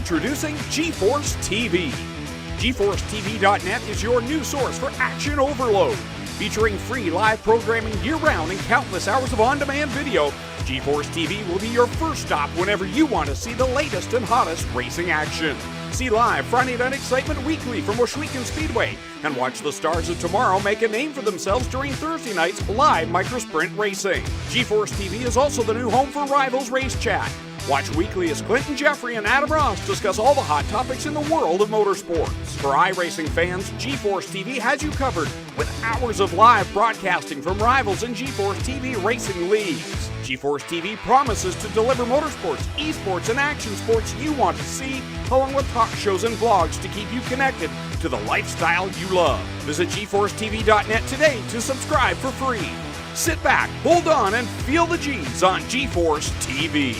Introducing GForceTV. GForceTV.net is your new source for action overload. Featuring free live programming year-round and countless hours of on-demand video, GForceTV will be your first stop whenever you want to see the latest and hottest racing action. See live Friday Night Excitement weekly from Washougal Speedway and watch the stars of tomorrow make a name for themselves during Thursday night's live microsprint racing. GForceTV is also the new home for Rivals Race Chat. Watch weekly as Clinton Jeffrey and Adam Ross discuss all the hot topics in the world of motorsports. For iRacing fans, GForceTV has you covered with hours of live broadcasting from Rivals and GForceTV racing leagues. GForceTV promises to deliver motorsports, esports, and action sports you want to see, along with talk shows and vlogs to keep you connected to the lifestyle you love. Visit GForceTV.net today to subscribe for free. Sit back, hold on, and feel the G's on GForceTV.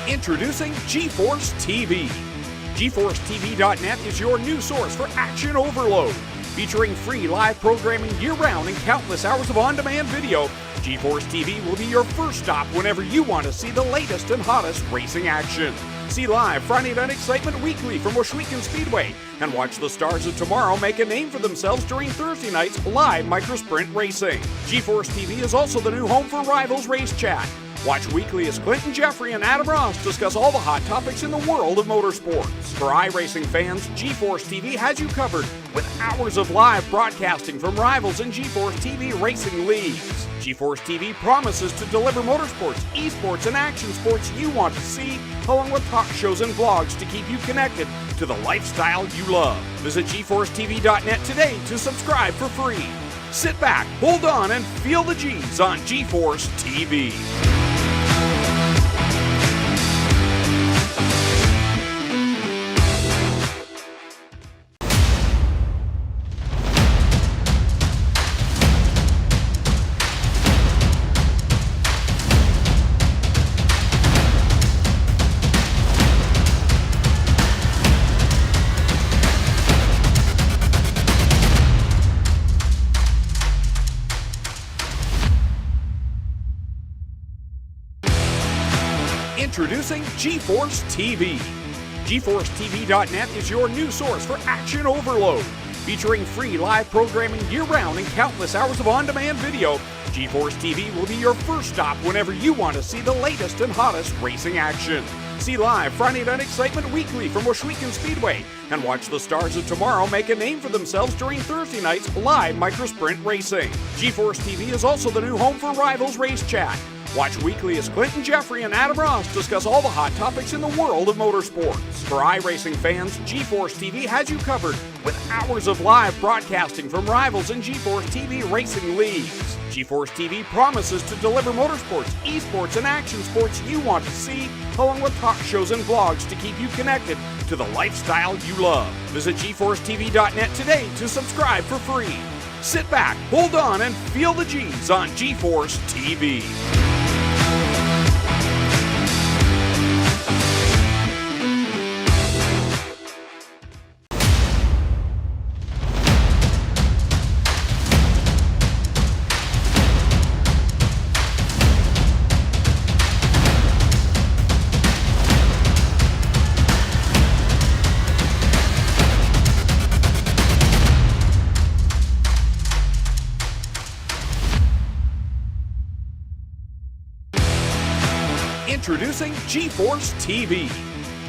Introducing GForceTV. GForceTV.net is your new source for action overload. Featuring free live programming year-round and countless hours of on-demand video, GForceTV will be your first stop whenever you want to see the latest and hottest racing action. See live Friday Night Excitement weekly from Washougal Speedway and watch the stars of tomorrow make a name for themselves during Thursday night's live microsprint racing. GForceTV is also the new home for Rivals Race Chat. Watch weekly as Clinton Jeffrey and Adam Ross discuss all the hot topics in the world of motorsports. For iRacing fans, GForceTV has you covered with hours of live broadcasting from Rivals and GForceTV racing leagues. GForceTV promises to deliver motorsports, esports, and action sports you want to see, along with talk shows and vlogs to keep you connected to the lifestyle you love. Visit GForceTV.net today to subscribe for free. Sit back, hold on, and feel the G's on GForceTV. Introducing GForceTV. GForceTV.net is your new source for action overload. Featuring free live programming year-round and countless hours of on-demand video, GForceTV will be your first stop whenever you want to see the latest and hottest racing action. See live Friday Night Excitement weekly from Washougal Speedway and watch the stars of tomorrow make a name for themselves during Thursday night's live microsprint racing. GForceTV is also the new home for Rivals Race Chat. Watch weekly as Clinton Jeffrey and Adam Ross discuss all the hot topics in the world of motorsports. For iRacing fans, GForceTV has you covered with hours of live broadcasting from Rivals and GForceTV racing leagues. GForceTV promises to deliver motorsports, esports, and action sports you want to see, along with talk shows and vlogs to keep you connected to the lifestyle you love. Visit GForceTV.net today to subscribe for free. Sit back, hold on, and feel the G's on GForceTV. Introducing GForceTV.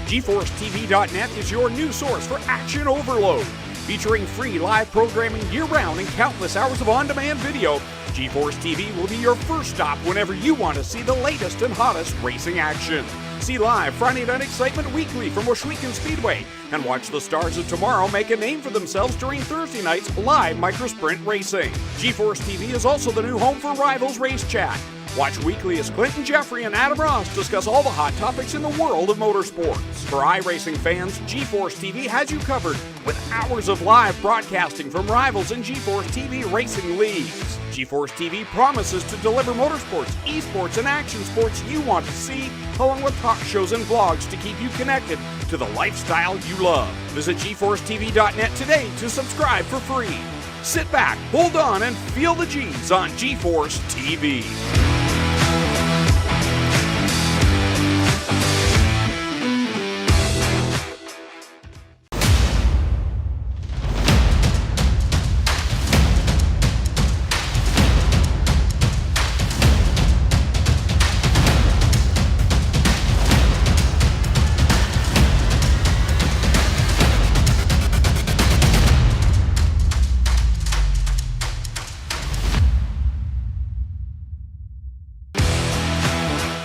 GForceTV.net is your new source for action overload. Featuring free live programming year-round and countless hours of on-demand video, GForceTV will be your first stop whenever you want to see the latest and hottest racing action. See live Friday Night Excitement weekly from Washougal Speedway and watch the stars of tomorrow make a name for themselves during Thursday night's live microsprint racing. GForceTV is also the new home for Rivals Race Chat. Watch weekly as Clinton Jeffrey and Adam Ross discuss all the hot topics in the world of motorsports. For iRacing fans, GeForce TV has you covered with hours of live broadcasting from rivals in GeForce TV racing leagues. GeForce TV promises to deliver motorsports, esports, and action sports you want to see, along with talk shows and vlogs to keep you connected to the lifestyle you love. Visit GForceTV.net today to subscribe for free. Sit back, hold on, and feel the G's on GeForce TV.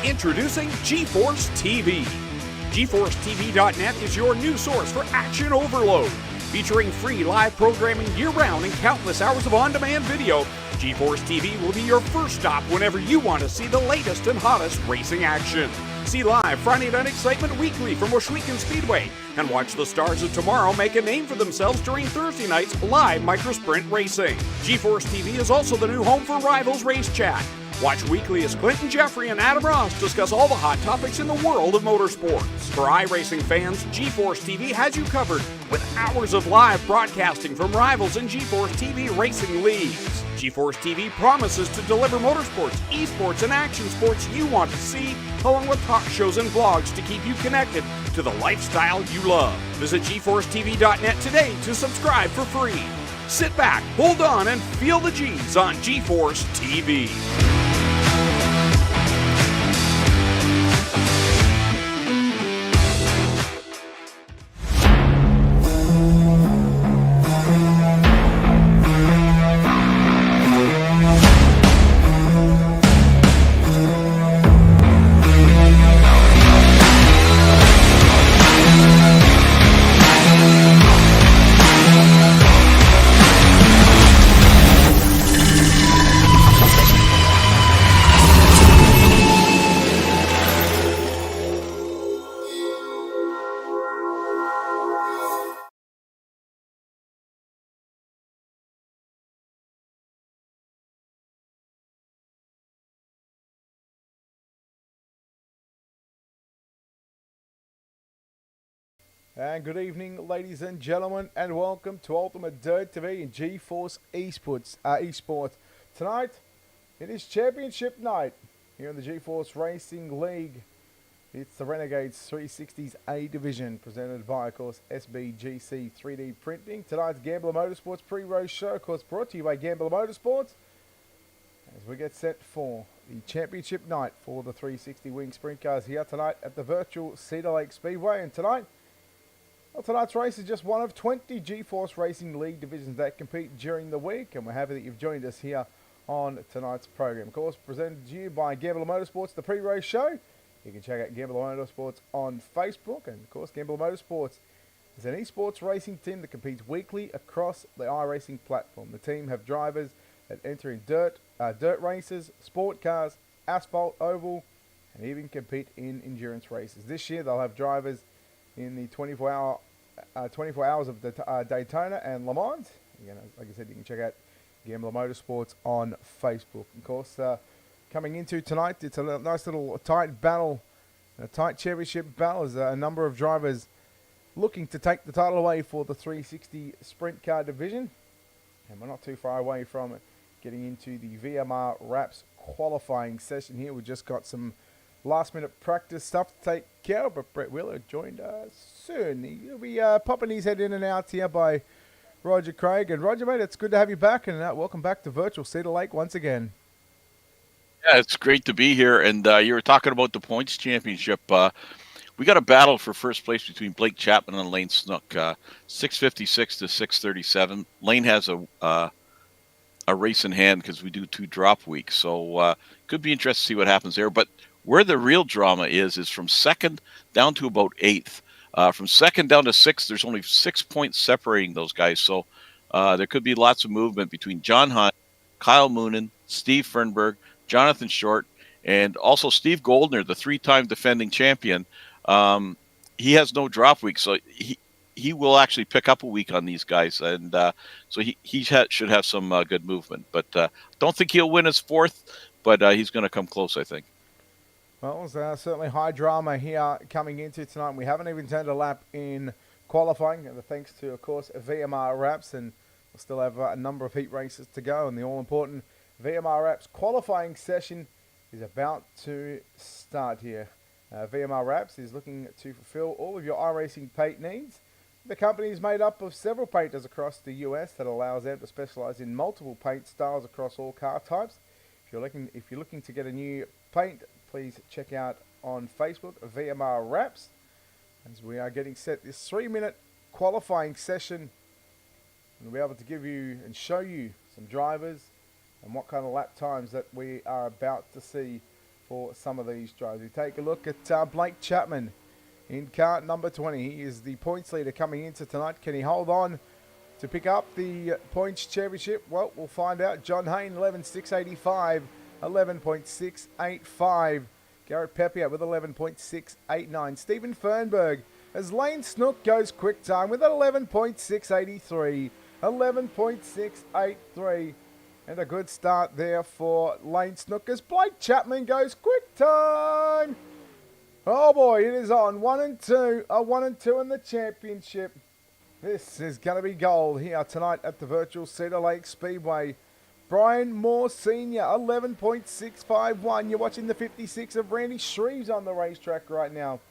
Introducing GeForce TV. GForceTV.net is your new source for action overload. Featuring free live programming year-round and countless hours of on-demand video, GeForce TV will be your first stop whenever you want to see the latest and hottest racing action. See live Friday Night Excitement weekly from Washouican Speedway, and watch the stars of tomorrow make a name for themselves during Thursday night's live microsprint racing. GeForce TV is also the new home for Rivals Race Chat. Watch weekly as Clinton Jeffrey and Adam Ross discuss all the hot topics in the world of motorsports. For iRacing fans, GeForce TV has you covered with hours of live broadcasting from rivals in GeForce TV racing leagues. GeForce TV promises to deliver motorsports, esports, and action sports you want to see, along with talk shows and vlogs to keep you connected to the lifestyle you love. Visit GForceTV.net today to subscribe for free. Sit back, hold on, and feel the G's on GeForce TV. And good evening, ladies and gentlemen, and welcome to Ultimate Dirt TV and GeForce Esports. Tonight, it is championship night here in the GeForce Racing League. It's the Renegades 360s A Division, presented by, of course, SBGC 3D Printing. Tonight's Gambler Motorsports pre-race show, of course, brought to you by Gambler Motorsports, as we get set for the championship night for the 360 Wing Sprint Cars here tonight at the virtual Cedar Lake Speedway. And tonight's race is just one of 20 GeForce Racing League divisions that compete during the week, and we're happy that you've joined us here on tonight's program. Of course, presented to you by Gambler Motorsports, the pre-race show. You can check out Gambler Motorsports on Facebook, and of course, Gambler Motorsports is an esports racing team that competes weekly across the iRacing platform. The team have drivers that enter in dirt races, sport cars, asphalt, oval, and even compete in endurance races. This year, they'll have drivers in the 24 hours of the Daytona and Le Mans. Again, like I said, you can check out Gambler Motorsports on Facebook. Of course, coming into tonight, it's a nice little tight battle, a tight championship battle. As a number of drivers looking to take the title away for the 360 Sprint Car Division. And we're not too far away from getting into the VMR Wraps qualifying session here. We've just got some last-minute practice stuff to take care of, but Brett Wheeler joined us soon. He'll be popping his head in and out here by Roger Craig. And Roger, mate, it's good to have you back, and welcome back to virtual Cedar Lake once again. Yeah, it's great to be here. And you were talking about the points championship. We got a battle for first place between Blake Chapman and Lane Snook, 656 to 637. Lane has a race in hand because we do 2 drop weeks, so could be interesting to see what happens there. But where the real drama is from second down to about 8th. From second down to 6th, there's only 6 points separating those guys. So there could be lots of movement between John Hunt, Kyle Moonen, Steve Fernberg, Jonathan Short, And also Steve Goldner, the 3-time defending champion, he has no drop week, so he will actually pick up a week on these guys, and so he should have some good movement. But don't think he'll win his 4th, but he's going to come close, I think. Well, there's certainly high drama here coming into tonight. We haven't even turned a lap in qualifying, thanks to, of course, VMR wraps, and we'll still have a number of heat races to go, and the all-important VMR wraps qualifying session is about to start here. VMR wraps is looking to fulfill all of your iRacing paint needs. The company is made up of several painters across the US that allows them to specialize in multiple paint styles across all car types. If you're looking to get a new paint, please check out on Facebook VMR Wraps. As we are getting set this 3-minute qualifying session, and we'll be able to give you and show you some drivers and what kind of lap times that we are about to see for some of these drivers. We take a look at Blake Chapman in car number 20. He is the points leader coming into tonight. Can he hold on to pick up the points championship? Well, we'll find out. John Hayne, 11.685, 11.685. Garrett Pepiot with 11.689. Stephen Fernberg, as Lane Snook goes quick time with 11.683, 11.683. And a good start there for Lane Snook as Blake Chapman goes quick time. Oh boy, it is on. 1 and 2. A 1 and 2 in the championship. This is going to be gold here tonight at the virtual Cedar Lake Speedway. Brian Moore Sr., 11.651. You're watching the 56 of Randy Shreves on the racetrack right now.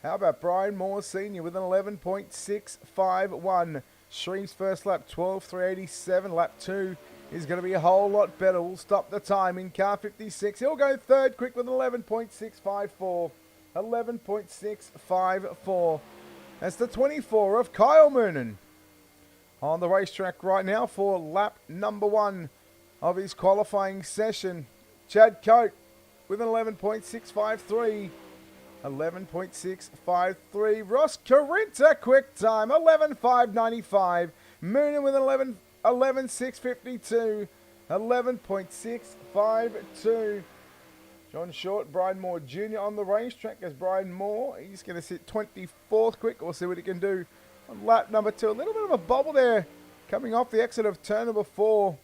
How about Brian Moore Sr. with an 11.651. Shreves first lap, 12.387. Lap 2 is going to be a whole lot better. We'll stop the time in car 56. He'll go third quick with 11.654. 11.654. That's the 24 of Kyle Moonen on the racetrack right now for lap number 1 of his qualifying session. Chad Coate with an 11.653. 11.653. Ross Carinta quick time, 11.595. Moonen with an 11.652. 11.652. John Short, Brian Moore Jr. on the racetrack as Brian Moore. He's going to sit 24th quick. We'll see what he can do on lap number 2. A little bit of a bobble there coming off the exit of turn number 4.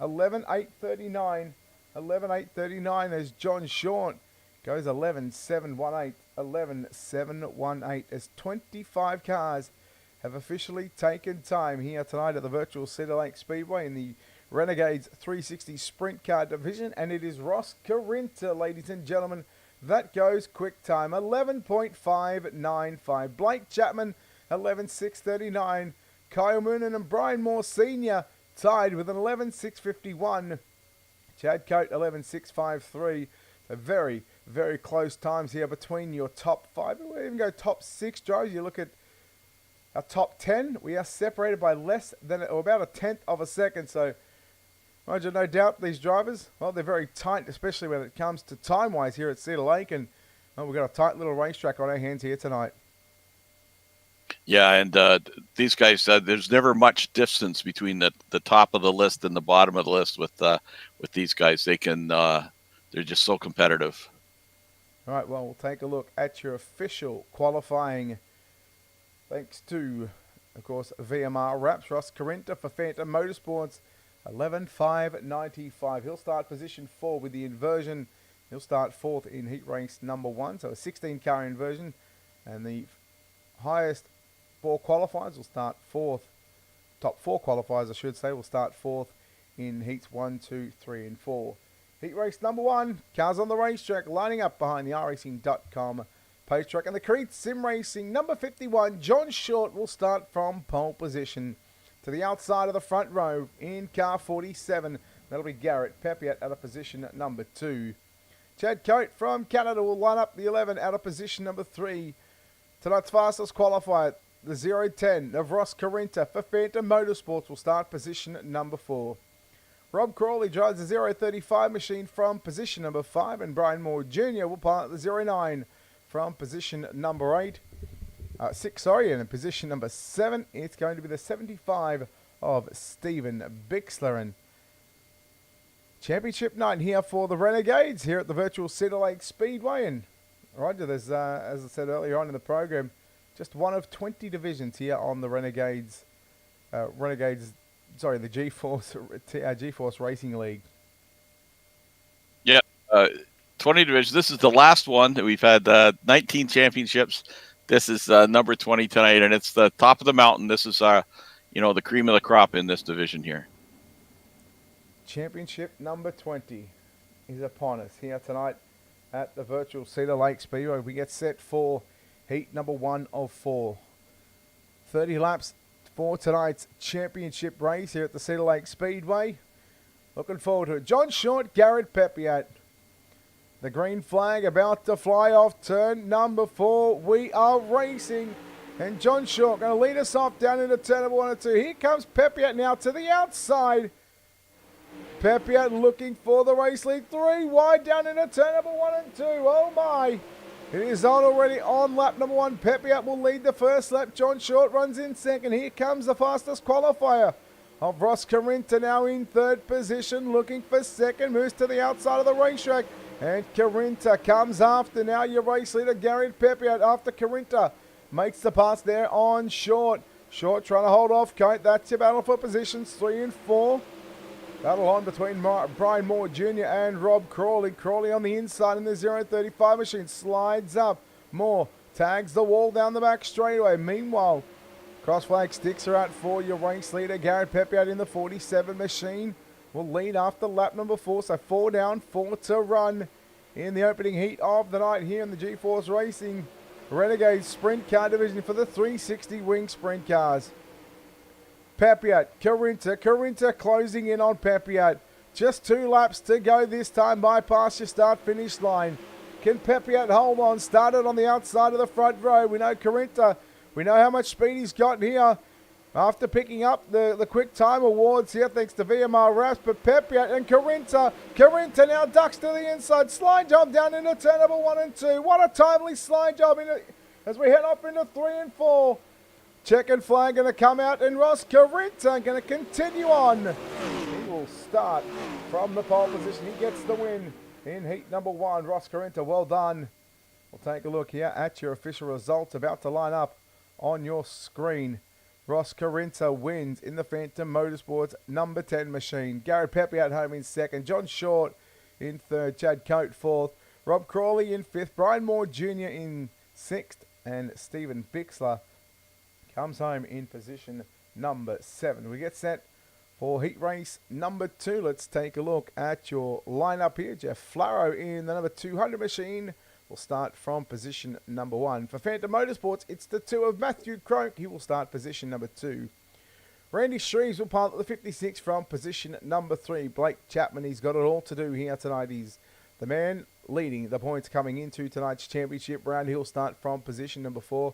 11.839. 11.839 as John Short goes 11.718. 11.718 as 25 cars have officially taken time here tonight at the virtual Cedar Lake Speedway in the Renegades 360 Sprint Car Division, and it is Ross Carinta, ladies and gentlemen, that goes quick time, 11.595. Blake Chapman, 11.639. Kyle Moonen and Brian Moore Sr. tied with an 11.651. Chad Coate, 11.653. So very, very close times here between your top 5. We'll even go top 6 drivers. You look at our top 10. We are separated by less than, or about a tenth of a second. So, Roger, no doubt these drivers, well, they're very tight, especially when it comes to time-wise here at Cedar Lake. And well, we've got a tight little racetrack on our hands here tonight. Yeah, and these guys, there's never much distance between the top of the list and the bottom of the list with these guys. They can, they're just so competitive. All right, well, we'll take a look at your official qualifying. Thanks to, of course, VMR Wraps. Ross Carinta for Phantom Motorsports, 11.595. He'll start position 4 with the inversion. He'll start 4th in heat race number 1, so a 16-car inversion. And the highest 4 qualifiers will start 4th. Top 4 qualifiers, I should say, will start 4th in heats 1, 2, 3, and 4. Heat race number 1, cars on the racetrack lining up behind the iRacing.com page track. And the Creed Sim Racing number 51, John Short, will start from pole position. To the outside of the front row in car 47, that'll be Garrett Pepiot out of position number 2. Chad Coate from Canada will line up the 11 out of position number 3. Tonight's fastest qualifier, the 010 of Ross Carinta for Phantom Motorsports, will start position number 4. Rob Crawley drives the 035 machine from position number 5, and Brian Moore Jr. will pilot the 09 from position number 6, and in position number 7, it's going to be the 75 of Stephen Bixler. And Championship night here for the Renegades here at the virtual Cedar Lake Speedway. And Roger, there's, as I said earlier on in the program, just one of 20 divisions here on the Renegades, the GForce Racing League. Yeah, 20 divisions. This is the last one that we've had. 19 championships. This is number 20 tonight, and it's the top of the mountain. This is, the cream of the crop in this division here. Championship number 20 is upon us here tonight at the virtual Cedar Lake Speedway. We get set for heat number 1 of 4. 30 laps for tonight's championship race here at the Cedar Lake Speedway. Looking forward to it. John Short, Garrett Pepiat. The green flag about to fly off turn number 4. We are racing. And John Short going to lead us off down into turn number 1 and 2. Here comes Pepiat now to the outside. Pepiat looking for the race lead. 3 wide down into turn number 1 and 2. Oh my. It is on already on lap number 1. Pepiat will lead the first lap. John Short runs in second. Here comes the fastest qualifier of Ross Carinta now in third position. Looking for second. Moves to the outside of the racetrack. And Carinta comes after. Now your race leader Garrett Pepiat after Carinta. Makes the pass there on Short. Short trying to hold off Coat. That's your battle for positions 3 and 4. Battle on between Brian Moore Jr. and Rob Crawley. Crawley on the inside in the 035 machine. Slides up. Moore tags the wall down the back straightaway. Meanwhile, cross flag sticks are out for your race leader. Garrett Pepiat in the 47 machine will lead after lap number 4. So 4 down, 4 to run in the opening heat of the night here in the GForce Racing Renegades Sprint Car Division for the 360 wing sprint cars. Pepiat, Carinta closing in on Pepiat. Just 2 laps to go this time. Bypass your start-finish line. Can Pepiat hold on? Started on the outside of the front row. We know Carinta. We know how much speed he's got here after picking up the quick time awards here thanks to VMR Wraps. But Pepiat and Carinta now ducks to the inside. Slide job down into turn number 1 and 2. What a timely slide job as we head off into 3 and 4. Checkered flag going to come out, and Ross Carinta going to continue on. He will start from the pole position. He gets the win in heat number 1. Ross Carinta, well done. We'll take a look here at your official results about to line up on your screen. Ross Carinta wins in the Phantom Motorsports number 10 machine. Garrett Pepiat home in second. John Short in third. Chad Coate 4th. Rob Crawley in 5th. Brian Moore Jr. in 6th. And Stephen Bixler comes home in position number 7. We get set for heat race number 2. Let's take a look at your lineup here. Jeff Flarrow in the number 200 machine will start from position number 1. For Phantom Motorsports, it's the 2 of Matthew Croak. He will start position number 2. Randy Shreves will pilot the 56 from position number 3. Blake Chapman, he's got it all to do here tonight. He's the man leading the points coming into tonight's championship round. He'll start from position number 4.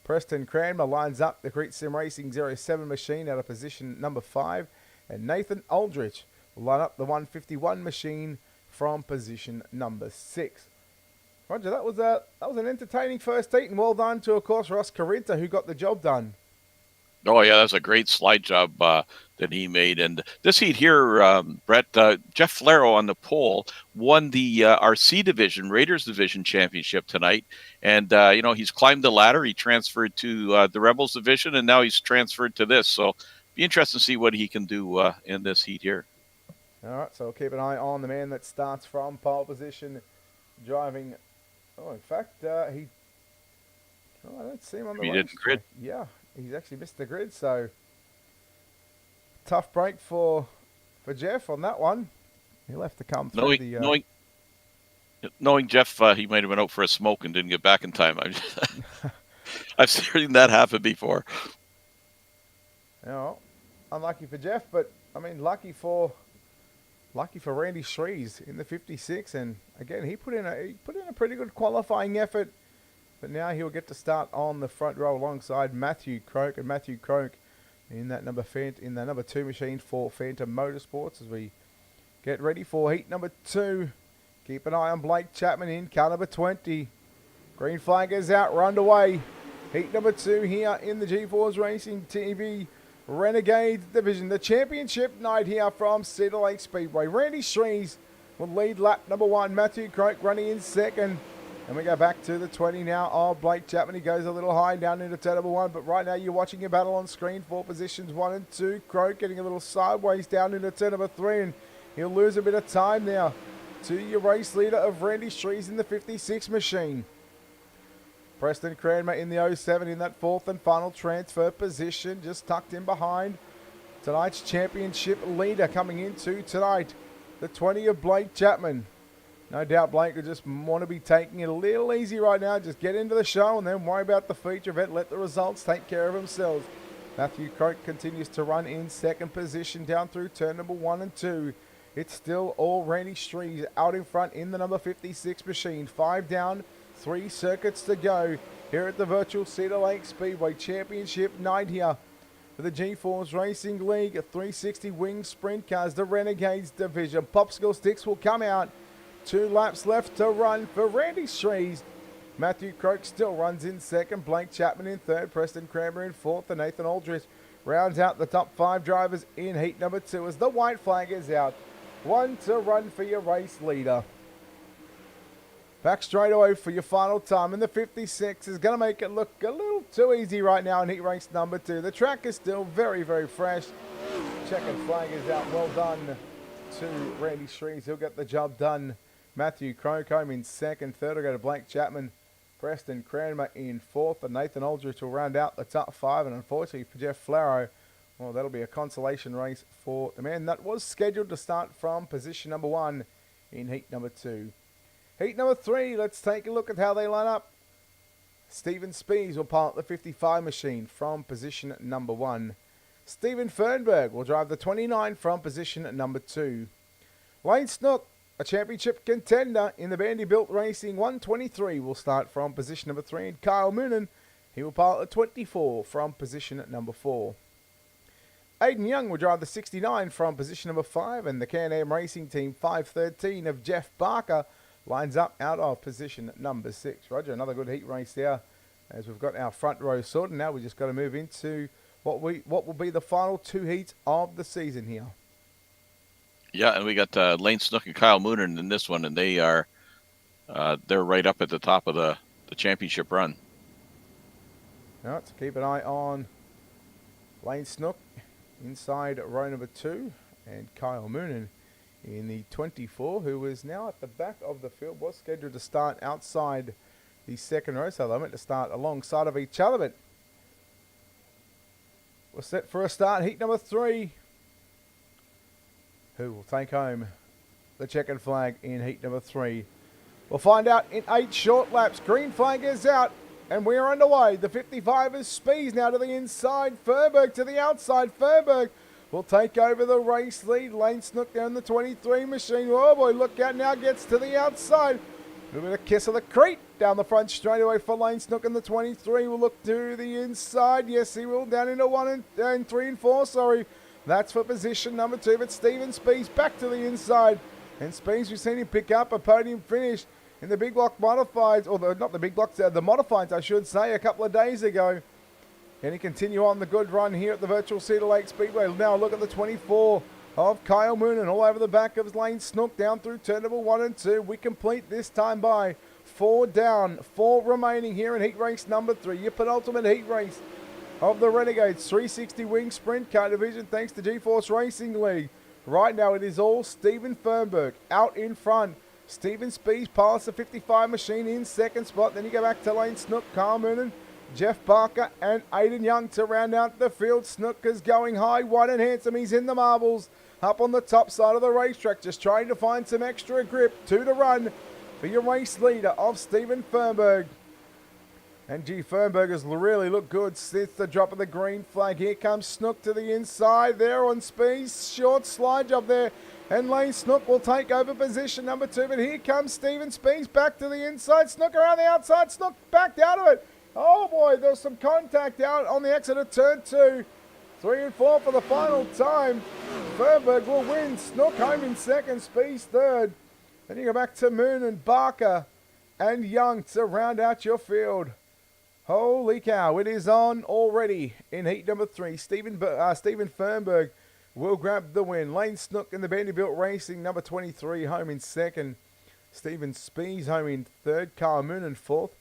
Preston Cranmer lines up the Crete Sim Racing 07 machine out of position number 5. And Nathan Aldrich will line up the 151 machine from position number 6. Roger, that was an entertaining first heat, and well done to, of course, Ross Carinta, who got the job done. Oh, yeah, that's a great slide job that he made. And this heat here, Brett, Jeff Flarrow on the pole won the RC Division, Raiders Division Championship tonight. And, he's climbed the ladder. He transferred to the Rebels Division, and now he's transferred to this. So be interesting to see what he can do in this heat here. All right, so we'll keep an eye on the man that starts from pole position, driving. Oh, in fact, I don't see him on the race. Grid. Yeah. He's actually missed the grid, so tough break for Jeff on that one. He'll have to come through knowing Jeff, he might have been out for a smoke and didn't get back in time. I've seen that happen before. Unlucky for Jeff, but I mean, lucky for Randy Shreves in the 56, and again he put in a pretty good qualifying effort. But now he'll get to start on the front row alongside Matthew Croak. And Matthew Croak in that number 2 machine for Phantom Motorsports as we get ready for heat number 2. Keep an eye on Blake Chapman in car number 20. Green flag is out. We're underway. Heat number 2 here in the GForce Racing TV Renegades division. The championship night here from Cedar Lake Speedway. Randy Shrees will lead lap number 1. Matthew Croak running in second. And we go back to the 20 now of Blake Chapman. He goes a little high down into turn number 1. But right now you're watching a battle on screen for positions 1 and 2. Croak getting a little sideways down into turn number 3. And he'll lose a bit of time now to your race leader of Randy Shrees in the 56 machine. Preston Cranmer in the 07 in that 4th and final transfer position, just tucked in behind tonight's championship leader coming into tonight, the 20 of Blake Chapman. No doubt Blake will just want to be taking it a little easy right now, just get into the show and then worry about the feature event, let the results take care of themselves. Matthew Croak continues to run in second position down through turn number 1 and 2. It's still all Randy Shrees out in front in the number 56 machine. 5 down, 3 circuits to go here at the virtual Cedar Lake Speedway Championship night here for the GForce Racing League 360 Wing Sprint Cars, the Renegades division. Popsicle sticks will come out. 2 laps left to run for Randy Shrees. Matthew Croak still runs in second. Blake Chapman in third. Preston Cranmer in fourth. And Nathan Aldrich rounds out the top 5 drivers in heat number 2 as the white flag is out. 1 to run for your race leader. Back straight away for your final time. And the 56 is going to make it look a little too easy right now in heat race number 2. The track is still very, very fresh. Checkered flag is out. Well done to Randy Shrees. He'll get the job done. Matthew Croak home in second. Third will go to Blake Chapman. Preston Cranmer in fourth. And Nathan Aldrich will round out the top 5. And unfortunately for Jeff Flaro, well, that'll be a consolation race for the man that was scheduled to start from position number 1 in heat number 2. Heat number 3, let's take a look at how they line up. Stephen Spees will pilot the 55 machine from position number 1. Stephen Fernberg will drive the 29 from position number 2. Wayne Snook, a championship contender in the Vanderbilt Racing 123, will start from position number 3. And Kyle Moonen, he will pilot the 24 from position number 4. Aidan Young will drive the 69 from position number 5. And the Can-Am Racing Team 513 of Jeff Barker lines up out of position number 6. Roger, another good heat race there as we've got our front row sorted. Now we just got to move into what will be the final 2 heats of the season here. Yeah, and we got Lane Snook and Kyle Moonen in this one, and they're right up at the top of the championship run. Now let's keep an eye on Lane Snook inside row number 2 and Kyle Moonen in the 24, who is now at the back of the field, was scheduled to start outside the second row, so they meant to start alongside of each other, but we're set for a start. Heat number 3. Who will take home the checkered flag in heat number 3? We'll find out in 8 short laps. Green flag is out, and we're underway. The 55 is Spees now to the inside. Furberg to the outside. Furberg will take over the race lead. Lane Snook down the 23 machine. Oh boy, look out now, gets to the outside. A little bit of kiss of the crate down the front straightaway for Lane Snook, and the 23 will look to the inside. Yes, he will, down into 1 and 3 and 4, sorry. That's for position number 2, but Stephen Spees back to the inside. And Spees, we've seen him pick up a podium finish in the big block modifieds, or not the big blocks, the modifieds I should say, a couple of days ago. Can he continue on the good run here at the virtual Cedar Lake Speedway? Now look at the 24 of Kyle Moonen all over the back of Lane Snook down through turn number 1 and 2. We complete this time by 4 down, 4 remaining here in heat race number 3. Your penultimate heat race of the Renegades 360 Wing Sprint Car Division, thanks to GForce Racing League. Right now it is all Stephen Fernberg out in front. Stephen Spees pilots the 55 machine in second spot. Then you go back to Lane Snook, Kyle Moonen, Jeff Barker and Aidan Young to round out the field. Snook is going high, wide and handsome. He's in the marbles up on the top side of the racetrack, just trying to find some extra grip. 2 to run for your race leader of Stephen Fernberg. And G. Fernberg has really looked good since the drop of the green flag. Here comes Snook to the inside there on Spees. Short slide job there. And Lane Snook will take over position number 2. But here comes Stephen Spees back to the inside. Snook around the outside. Snook backed out of it. Oh boy, there's some contact out on the exit of turn 2. 3 and 4 for the final time. Fernberg will win. Snook home in second, Spees third. Then you go back to Moon and Barker and Young to round out your field. Holy cow, it is on already in heat number 3. Stephen Fernberg will grab the win. Lane Snook in the Vanderbilt Racing, number 23, home in second. Stephen Spees home in third. Carl Moon in fourth.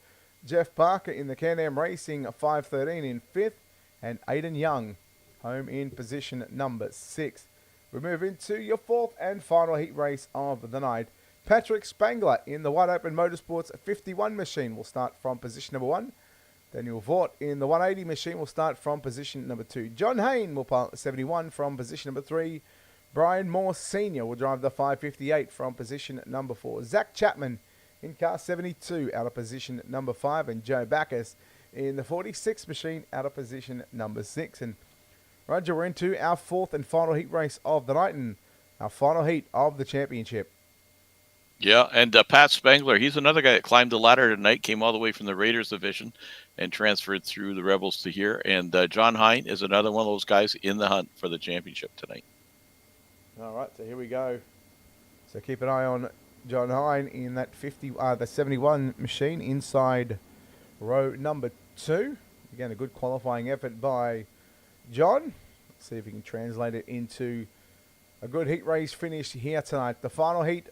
Jeff Parker in the Can-Am Racing, 513 in fifth. And Aidan Young home in position number 6. We move into your fourth and final heat race of the night. Patrick Spangler in the Wide Open Motorsports 51 machine will start from position number 1. Daniel Vaught in the 180 machine will start from position number 2. John Hayne will pilot 71 from position number 3. Brian Moore Sr. will drive the 558 from position number 4. Zach Chapman in car 72 out of position number 5. And Joe Backus in the 46 machine out of position number 6. And Roger, we're into our fourth and final heat race of the night and our final heat of the championship. Yeah, and Pat Spangler, he's another guy that climbed the ladder tonight, came all the way from the Raiders division and transferred through the Rebels to here. And John Hine is another one of those guys in the hunt for the championship tonight. All right, so here we go. So keep an eye on John Hine in that the 71 machine inside row number 2. Again, a good qualifying effort by John. Let's see if we can translate it into a good heat race finish here tonight. The final heat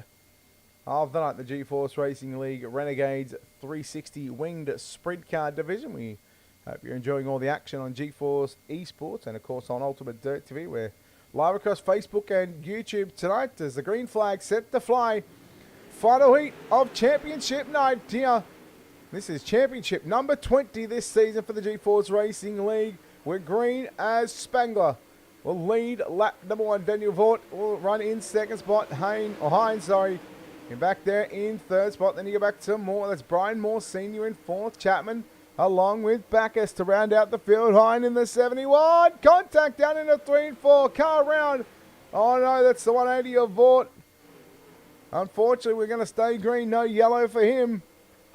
of the night, the GForce Racing League Renegades 360 Winged Sprint Car Division. We hope you're enjoying all the action on GForce Esports and, of course, on Ultimate Dirt TV. We're live across Facebook and YouTube tonight as the green flag set to fly. Final heat of championship night here. This is championship number 20 this season for the GForce Racing League. We're green as Spangler will lead lap number 1. Daniel Vaught will run in second spot. Hines, and back there in third spot. Then you go back to Moore. That's Brian Moore Sr. in fourth. Chapman along with Backus to round out the field. Hine in the 71. Contact down into 3 and 4. Car around. Oh no, that's the 180 of Vaught. Unfortunately, we're going to stay green. No yellow for him.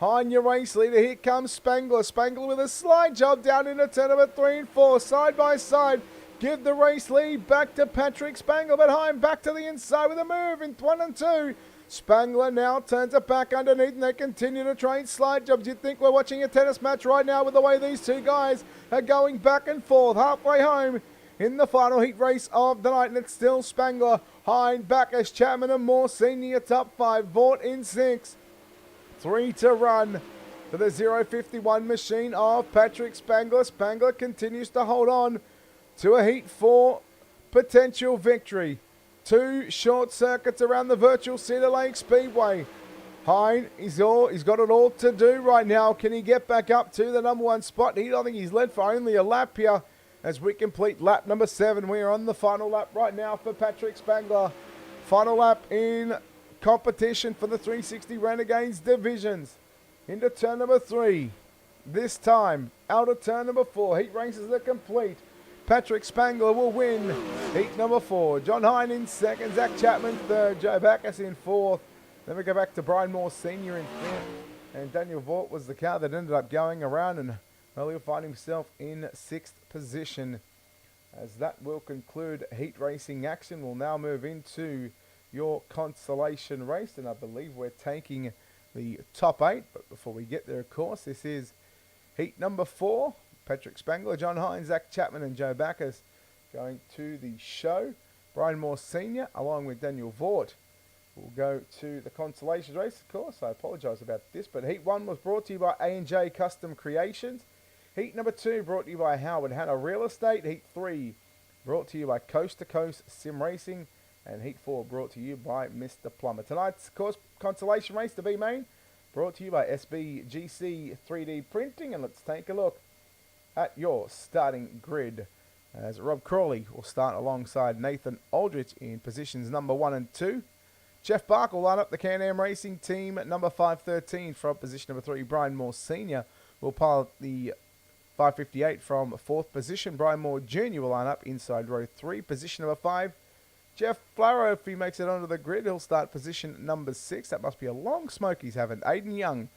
Hine, your race leader. Here comes Spangler. Spangler with a slide job down into turn number 3 and 4. Side by side. Give the race lead back to Patrick Spangler. But Hine back to the inside with a move in 1 and 2. Spangler now turns it back underneath and they continue to trade slide jobs. You'd think we're watching a tennis match right now with the way these two guys are going back and forth. Halfway home in the final heat race of the night, and it's still Spangler, Hine, Backus, Chapman and Moore Senior top 5. Vaught in 6. 3 to run for the 051 machine of Patrick Spangler. Spangler continues to hold on to a heat 4 potential victory. 2 short circuits around the virtual Cedar Lake Speedway. Hine, he's got it all to do right now. Can he get back up to the number 1 spot? I think he's led for only a lap here as we complete lap number 7. We are on the final lap right now for Patrick Spangler. Final lap in competition for the 360 Renegades divisions. Into turn number 3. This time, out of turn number 4. Heat races are complete. Patrick Spangler will win heat number 4. John Hine in second. Zach Chapman third. Joe Backus in fourth. Then we go back to Brian Moore Sr. in fifth. And Daniel Vaught was the car that ended up going around. And well, he'll find himself in 6th position. As that will conclude heat racing action. We'll now move into your consolation race. And I believe we're taking the top 8. But before we get there, of course, this is heat number 4. Patrick Spangler, John Hine, Zach Chapman and Joe Backus going to the show. Brian Moore Sr. along with Daniel Vaught will go to the consolation race. Of course, I apologise about this, but Heat 1 was brought to you by A&J Custom Creations. Heat number 2 brought to you by Howard Hanna Real Estate. Heat 3 brought to you by Coast to Coast Sim Racing. And Heat 4 brought to you by Mr. Plumber. Tonight's, of course, consolation race, the B main, brought to you by SBGC 3D Printing. And let's take a look at your starting grid, as Rob Crawley will start alongside Nathan Aldrich in positions number 1 and 2. Jeff Bark will line up the Can-Am Racing team at number 513 from position number 3. Brian Moore Sr. will pilot the 558 from 4th position. Brian Moore Jr. will line up inside row 3, position number 5. Jeff Flaro, if he makes it onto the grid, he'll start position number 6. That must be a long smoke he's having. Aidan Young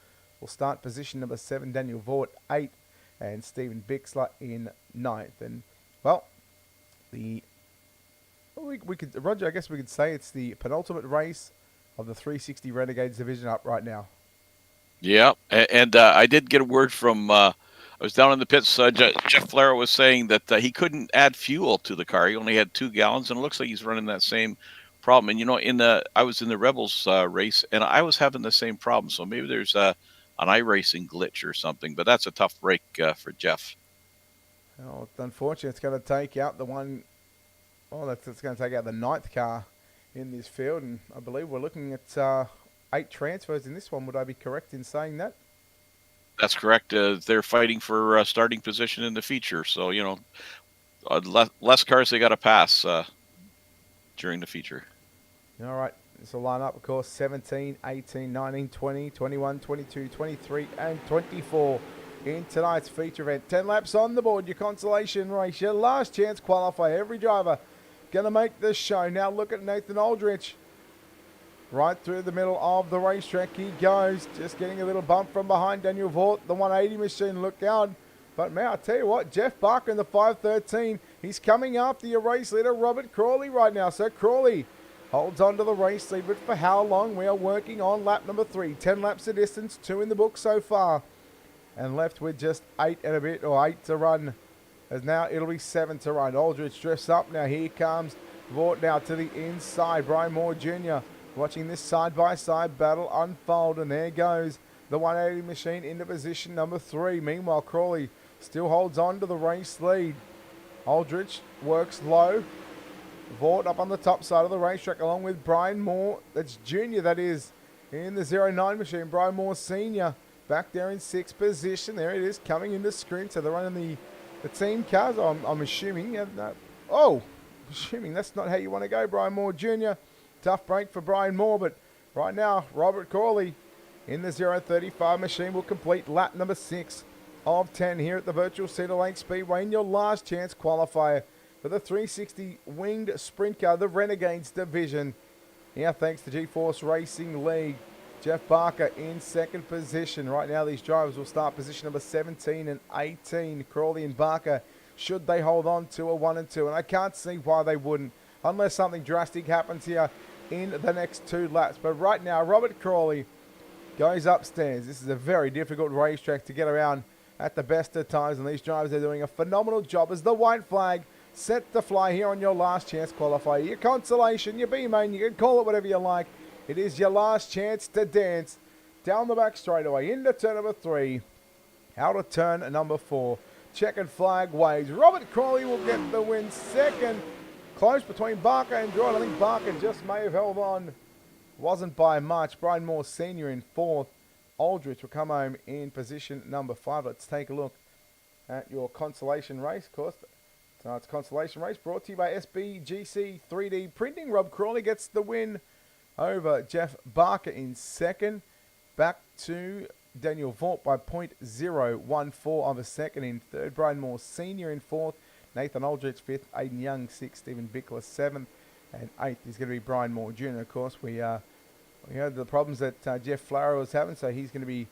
will start position number 7. Daniel Vaught 8. And Stephen Bixler in 9th. And, well, Roger, I guess we could say it's the penultimate race of the 360 Renegades division up right now. Yeah, and I did get a word from I was down in the pits. Jeff Flair was saying that he couldn't add fuel to the car. He only had 2 gallons, and it looks like he's running that same problem. And you know, I was in the Rebels race, and I was having the same problem. So maybe there's an iRacing glitch or something. But that's a tough break for Jeff. Oh, unfortunately, it's going to take out the one. Oh, it's going to take out the 9th car in this field, and I believe we're looking at 8 transfers in this one. Would I be correct in saying that? That's correct. They're fighting for starting position in the feature, so you know, less cars they got to pass during the feature. All right, this will line up, of course, 17, 18, 19, 20, 21, 22, 23, and 24 in tonight's feature event. 10 laps on the board, your consolation race, your last chance qualifier. Every driver going to make this show. Now look at Nathan Aldrich. Right through the middle of the racetrack he goes. Just getting a little bump from behind Daniel Vaught. The 180 machine looked out. But man, I'll tell you what, Jeff Barker in the 513. He's coming after your race leader, Robert Crawley, right now. So Crawley holds on to the race lead. But for how long? We are working on lap number 3. 10 laps of distance, 2 in the book so far. And left with just 8 and a bit, or 8 to run. As now it'll be 7 to run. Aldrich drifts up. Now here comes Vaught now to the inside. Brian Moore Jr. watching this side-by-side battle unfold, and there goes the 180 machine into position number 3. Meanwhile, Crawley still holds on to the race lead. Aldrich works low. Vaught up on the top side of the racetrack along with Brian Moore. That's Junior, that is, in the 09 machine. Brian Moore Senior back there in 6th position. There it is, coming into sprint. So they're running the team cars, I'm assuming. Assuming that's not how you want to go, Brian Moore Jr. Tough break for Brian Moore, but right now, Robert Crawley in the 035 machine will complete lap number 6 of 10 here at the Virtual Cedar Lake Speedway in your last chance qualifier for the 360 winged sprint car, the Renegades division. Now, thanks to GForce Racing League, Jeff Barker in 2nd position. Right now, these drivers will start position number 17 and 18. Crawley and Barker, should they hold on to a 1 and 2, and I can't see why they wouldn't, unless something drastic happens here in the next 2 laps. But right now, Robert Crawley goes upstairs. This is a very difficult racetrack to get around at the best of times, and these drivers are doing a phenomenal job as the white flag set to fly here on your last chance qualifier. Your consolation, your B-main, you can call it whatever you like. It is your last chance to dance down the back straightaway into turn number 3, out of turn number 4. Checkered flag waves. Robert Crawley will get the win 2nd. Close between Barker and Jordan. I think Barker just may have held on. Wasn't by much. Brian Moore Sr. in 4th. Aldrich will come home in position number 5. Let's take a look at your consolation race. Of course, tonight's consolation race brought to you by SBGC 3D Printing. Rob Crawley gets the win over Jeff Barker in 2nd. Back to Daniel Vaught by 0.014 of a second in 3rd. Brian Moore Sr. in 4th. Nathan Aldrich 5th, Aidan Young 6th, Stephen Bickler 7th, and 8th is going to be Brian Moore Jr. Of course, we heard the problems that Jeff Flower was having, so he's going to be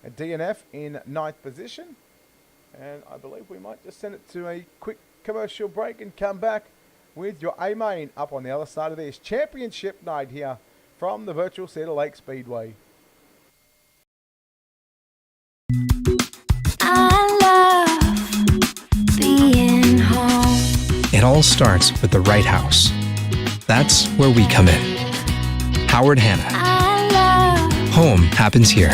a DNF in 9th position. And I believe we might just send it to a quick commercial break and come back with your A-main up on the other side of this. Championship night here from the Virtual Cedar Lake Speedway. It all starts with the right house. That's where we come in. Howard Hanna. Home happens here.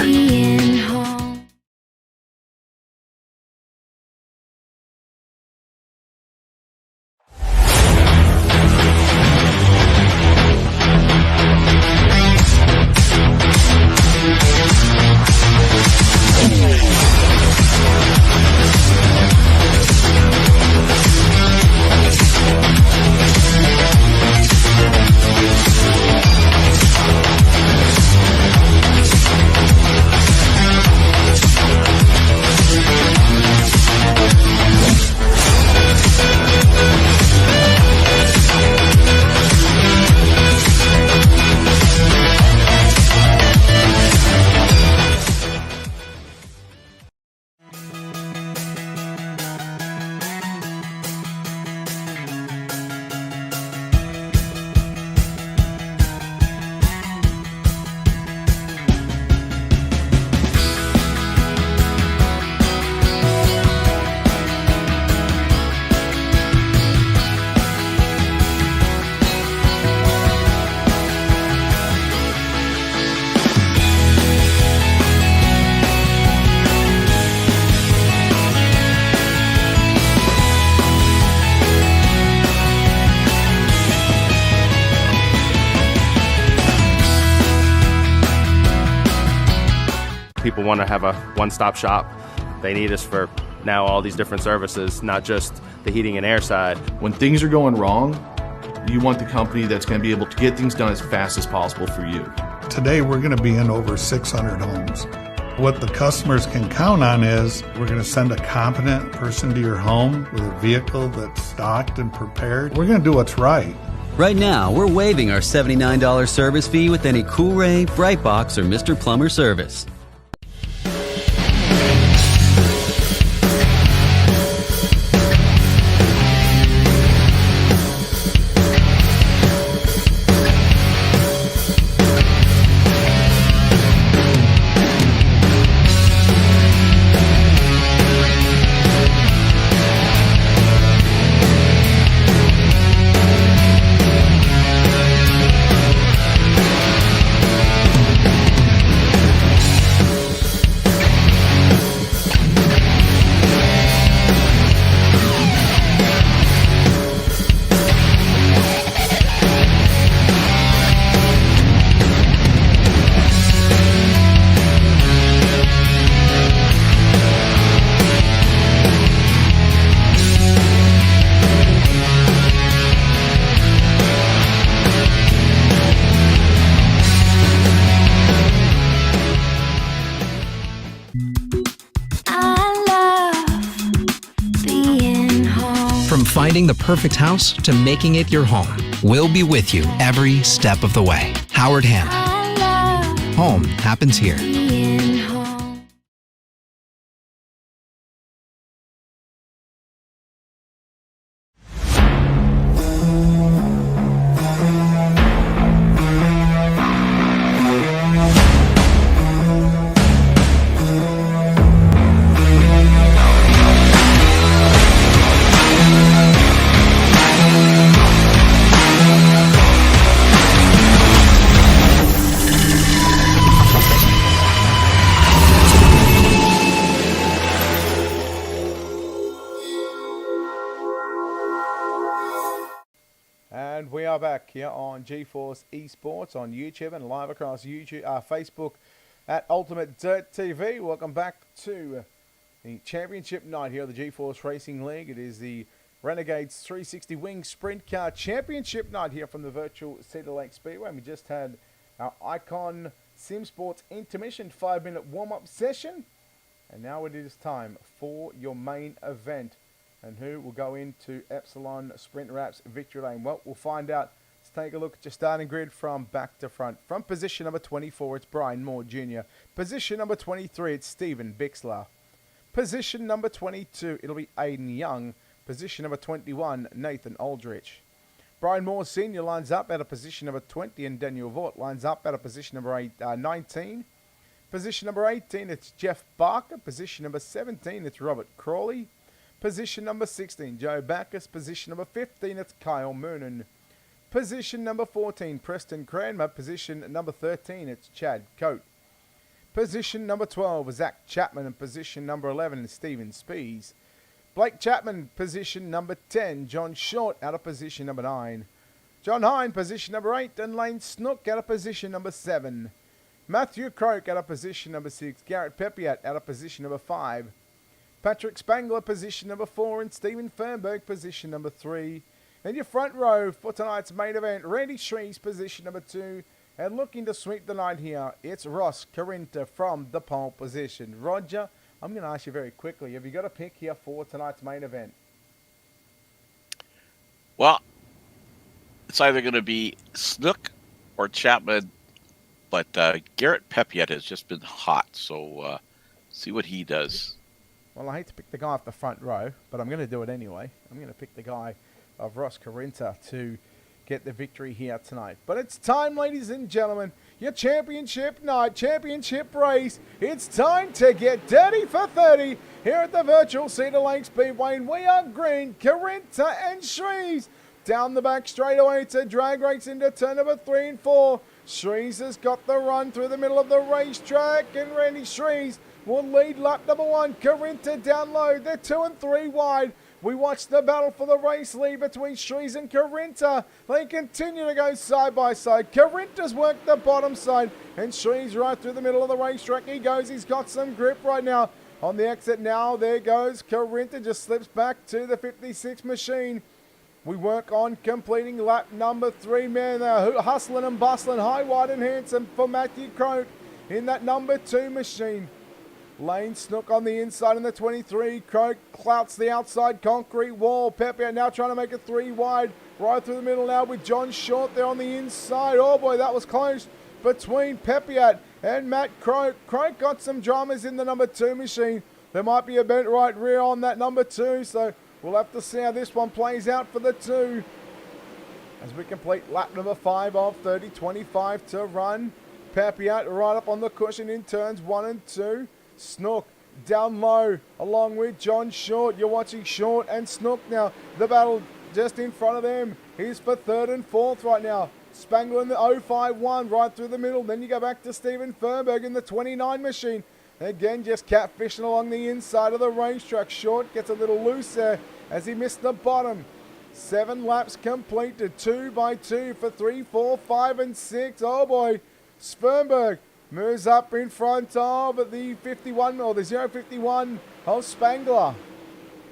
People want to have a one-stop shop. They need us for now all these different services, not just the heating and air side. When things are going wrong, you want the company that's going to be able to get things done as fast as possible for you. Today we're going to be in over 600 homes. What the customers can count on is we're going to send a competent person to your home with a vehicle that's stocked and prepared. We're going to do what's right. Right now, we're waiving our $79 service fee with any Cool-Ray, Brightbox, or Mr. Plumber service. From finding the perfect house to making it your home, we'll be with you every step of the way. Howard Hanna. Home happens here. And we are back here on GeForce Esports on YouTube and live across YouTube, Facebook at Ultimate Dirt TV. Welcome back to the championship night here at the GeForce Racing League. It is the Renegades 360 Wing Sprint Car Championship night here from the virtual Cedar Lake Speedway. And we just had our Icon Sim Sports intermission 5-minute warm-up session. And now it is time for your main event. And who will go into Epsilon Sprint Wraps Victory Lane? Well, we'll find out. Let's take a look at your starting grid from back to front. From position number 24, it's Brian Moore Jr. Position number 23, it's Stephen Bixler. Position number 22, it'll be Aiden Young. Position number 21, Nathan Aldrich. Brian Moore Sr. lines up at a position number 20, and Daniel Vaught lines up at a position number 19. Position number 18, it's Jeff Barker. Position number 17, it's Robert Crawley. Position number 16, Joe Backus. Position number 15, it's Kyle Moonen. Position number 14, Preston Cranmer. Position number 13, it's Chad Coate. Position number 12, Zach Chapman. And position number 11 is Stephen Spees. Blake Chapman, position number 10. John Short out of position number 9. John Hine, position number 8. And Lane Snook out of position number 7. Matthew Croak out of position number 6. Garrett Pepiat out of position number 5. Patrick Spangler, position number 4, and Stephen Fernberg, position number 3. And your front row for tonight's main event, Randy Shrees, position number 2. And looking to sweep the night here, it's Ross Carinta from the pole position. Roger, I'm going to ask you very quickly, have you got a pick here for tonight's main event? Well, it's either going to be Snook or Chapman, but Garrett Pepiat has just been hot, so see what he does. Well, I hate to pick the guy off the front row, but I'm going to do it anyway. I'm going to pick the guy of Ross Carinta to get the victory here tonight. But it's time, ladies and gentlemen, your championship night, championship race. It's time to get dirty for 30 here at the virtual Cedar Lake Speedway. And we are green, Carinta and Shrees. Down the back straight away, it's a drag race into turn number 3 and 4. Shrees has got the run through the middle of the racetrack, and Randy Shrees will lead lap number 1. Carinta down low. They're 2 and 3 wide. We watch the battle for the race lead between Shrees and Carinta. They continue to go side by side. Carinta's worked the bottom side, and Shrees right through the middle of the racetrack. He goes. He's got some grip right now. On the exit now, there goes Carinta. Just slips back to the 56 machine. We work on completing lap number 3. Man, they're hustling and bustling. High, wide, and handsome for Matthew Croak in that number 2 machine. Lane Snook on the inside in the 23. Croak clouts the outside concrete wall. Pepe now trying to make it 3 wide. Right through the middle now with John Short there on the inside. Oh boy, that was close between Pepiat and Matt Croak. Croak got some dramas in the number 2 machine. There might be a bent right rear on that number 2, so we'll have to see how this one plays out for the 2. As we complete lap number 5 of 30, 25 to run. Pepiat right up on the cushion in turns 1 and 2. Snook down low along with John Short. You're watching Short and Snook now. The battle just in front of them. He's for 3rd and 4th right now. Spangler in the 051 right through the middle. Then you go back to Stephen Fernberg in the 29 machine. Again, just catfishing along the inside of the racetrack. Short gets a little loose there as he missed the bottom. 7 laps completed, 2 by 2 for 3, 4, 5, and 6. Oh boy, Fernberg moves up in front of the 51 or the 051 of Spangler.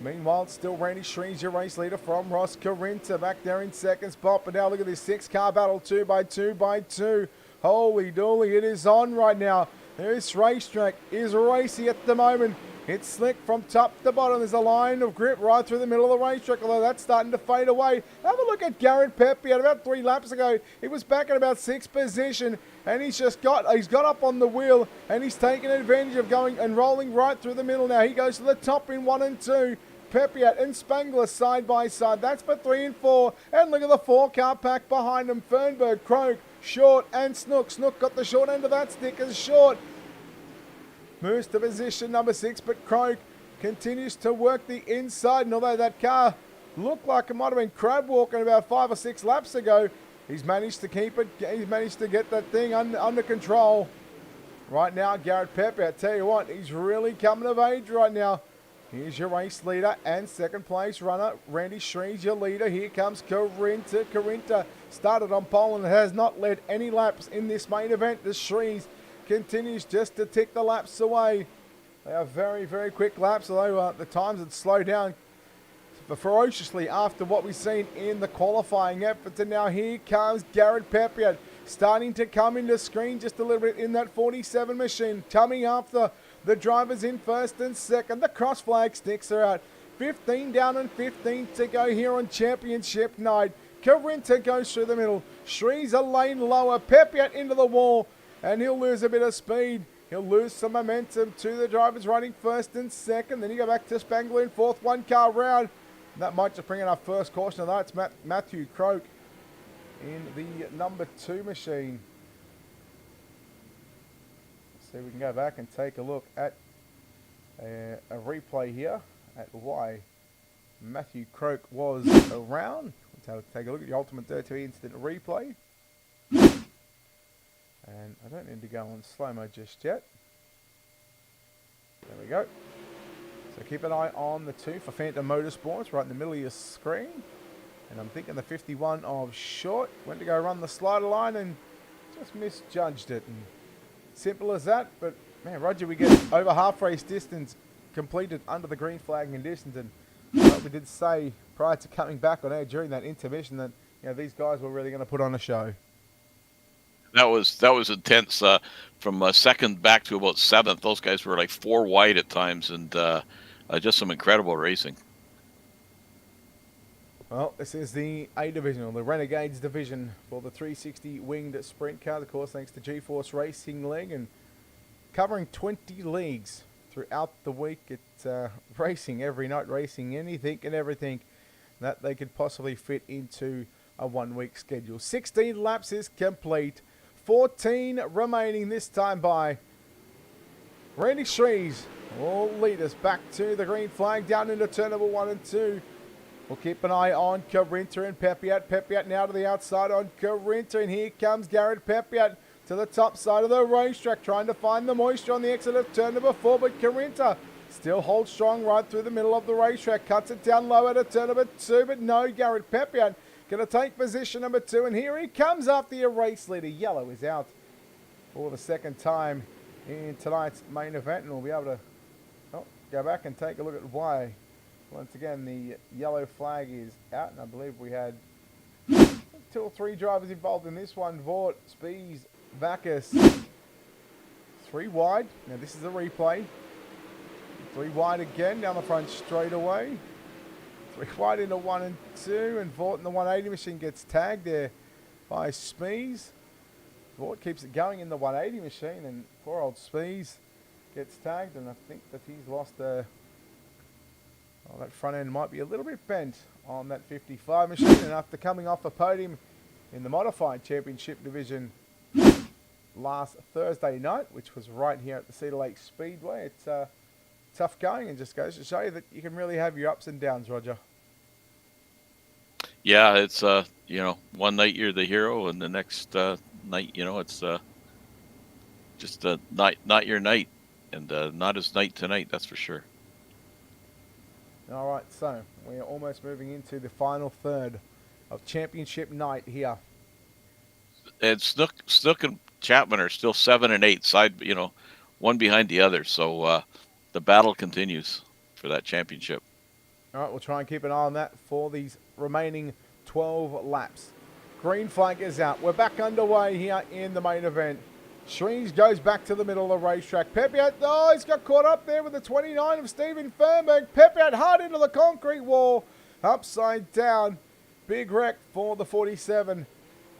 Meanwhile, it's still Randy Shrees, your race leader from Ross Carinta, back there in second spot. But now look at this 6-car battle, 2 by 2 by 2. Holy dooly, it is on right now. This racetrack is racy at the moment. It's slick from top to bottom. There's a line of grip right through the middle of the racetrack, although that's starting to fade away. Have a look at Garrett Pepe. At about 3 laps ago, he was back at about 6th position, and he's got up on the wheel, and he's taken advantage of going and rolling right through the middle now. He goes to the top in 1 and 2. Pepiat and Spangler side by side. That's for 3 and 4. And look at the 4-car pack behind them. Fernberg, Croak, Short, and Snook. Snook got the short end of that stick as Short moves to position number 6, but Croak continues to work the inside. And although that car looked like it might have been crab walking about 5 or 6 laps ago, he's managed to keep it. He's managed to get that thing under control. Right now, Garrett Pepe, I tell you what, he's really coming of age right now. Here's your race leader and second place runner, Randy Shrees, your leader. Here comes Carinta. Carinta started on pole and has not led any laps in this main event. The Shrees continues just to tick the laps away. They are very, very quick laps, although the times had slowed down ferociously after what we've seen in the qualifying effort. And now here comes Garrett Pepiat, starting to come into screen just a little bit in that 47 machine, coming after the drivers in first and second. The cross flag sticks are out. 15 down and 15 to go here on championship night. Carinta goes through the middle. Shrees a lane lower. Pepiat into the wall, and he'll lose a bit of speed. He'll lose some momentum to the drivers running first and second. Then you go back to Spangler in fourth, 1-car round. That might just bring in our first caution of that. It's Matthew Croak in the number 2 machine. So we can go back and take a look at a replay here at why Matthew Croak was around. Let's take a look at the Ultimate Dirt TV Instant Replay. And I don't need to go on slow-mo just yet. There we go. So keep an eye on the 2 for Phantom Motorsports right in the middle of your screen. And I'm thinking the 51 of Short went to go run the slider line and just misjudged it. And simple as that. But man, Roger, we get over half race distance completed under the green flag conditions. And like we did say prior to coming back on air during that intermission that these guys were really going to put on a show. That was intense. From second back to about 7th, those guys were like 4 wide at times, and just some incredible racing. Well, this is the A division, or the Renegades division, for the 360 winged sprint cars. Of course, thanks to GForce Racing League, and covering 20 leagues throughout the week. It's racing every night, racing anything and everything that they could possibly fit into a 1-week schedule. 16 laps is complete. 14 remaining, this time by Randy Shrees. Will lead us back to the green flag down into turn number 1 and 2. We'll keep an eye on Carinta and Pepiat. Pepiat now to the outside on Carinta, and here comes Garrett Pepiat to the top side of the racetrack, trying to find the moisture on the exit of turn number 4, but Carinta Still holds strong right through the middle of the racetrack. Cuts it down low at a turn number 2, but no, Garrett Pepiot going to take position number 2. And here he comes after your race leader. Yellow is out for the second time in tonight's main event. And we'll be able to go back and take a look at why. Once again, the yellow flag is out. And I believe we had 2 or 3 drivers involved in this one. Vaught, Spies, Bacchus. 3 wide. Now this is a replay. 3 wide again down the front straightaway. 3 wide into 1 and 2. And Vaught in the 180 machine gets tagged there by Spies. Vaught keeps it going in the 180 machine. And poor old Spies gets tagged. And I think that he's lost a... Well, that front end might be a little bit bent on that 55 machine. And after coming off the podium in the modified championship division last Thursday night, which was right here at the Cedar Lake Speedway, it's tough going, and just goes to show you that you can really have your ups and downs, Roger. Yeah, it's one night you're the hero, and the next night, it's just not your night, and not his night tonight, that's for sure. All right, so we're almost moving into the final third of championship night here. And Snook and Chapman are still 7 and 8, side, one behind the other. So the battle continues for that championship. All right, we'll try and keep an eye on that for these remaining 12 laps. Green flag is out. We're back underway here in the main event. Shreens goes back to the middle of the racetrack. Pepiot, he's got caught up there with the 29 of Stephen Fernberg. Pepiot hard into the concrete wall. Upside down. Big wreck for the 47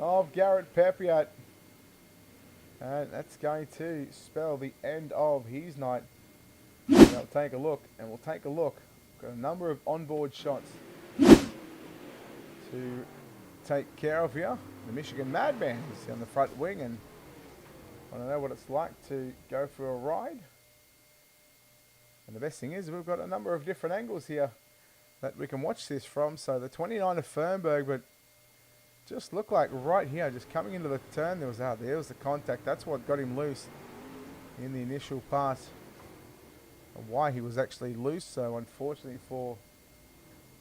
of Garrett Pepiot. And that's going to spell the end of his night. We'll take a look, and we'll take a look. Got a number of onboard shots to take care of here. The Michigan Madman is on the front wing, and I don't know what it's like to go for a ride. And the best thing is we've got a number of different angles here that we can watch this from. So the 29 of Fernberg, but just looked like right here, just coming into the turn, there was the contact. That's what got him loose in the initial pass. And why he was actually loose, so unfortunately for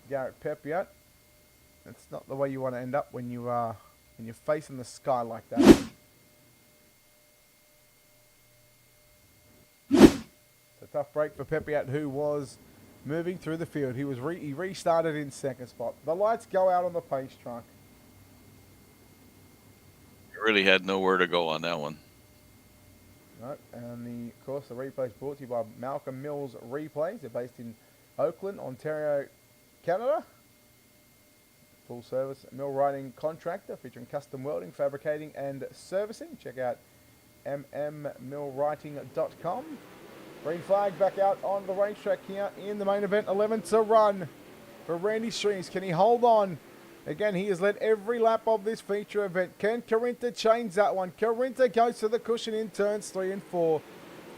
Garrett Pepiot, that's not the way you want to end up when you're facing the sky like that. It's a tough break for Pepiot, who was moving through the field. He restarted in second spot. The lights go out on the pace truck. Really had nowhere to go on that one. Right, and of course the replay is brought to you by Malcolm Mills Replays. They're based in Oakland, Ontario, Canada. Full service mill writing contractor featuring custom welding, fabricating and servicing. Check out mmmillwriting.com. Green flag back out on the racetrack here in the main event. 11 to run for Randy Shreens. Can he hold on? Again, he has led every lap of this feature event. Can Carinta change that one? Carinta goes to the cushion in turns 3 and 4.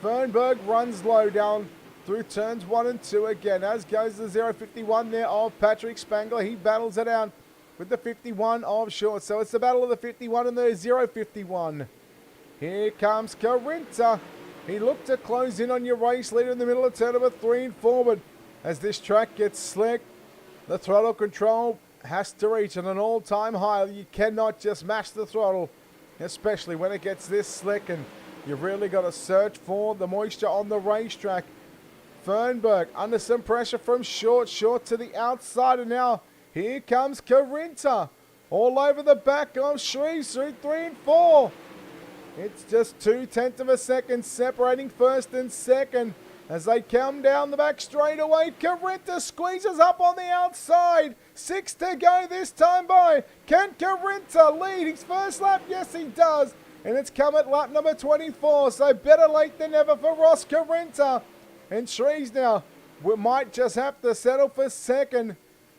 Fernberg runs low down through turns 1 and 2 again, as goes the 051 there of Patrick Spangler. He battles it out with the 51 of Short. So it's the battle of the 51 and the 051. Here comes Carinta. He looked to close in on your race leader in the middle of turn number 3 and 4, but as this track gets slick, the throttle control has to reach at an all-time high. You cannot just mash the throttle, especially when it gets this slick, and you've really got to search for the moisture on the racetrack. Fernberg under some pressure from Short to the outside, and now here comes Carinta all over the back of Shreves through 3 and 4. It's just 0.2 of a second separating first and second. As they come down the back straightaway, Carinta squeezes up on the outside. 6 to go this time by. Can Carinta lead his first lap? Yes, he does. And it's come at lap number 24, so better late than never for Ross Carinta. And Shreves now might just have to settle for second.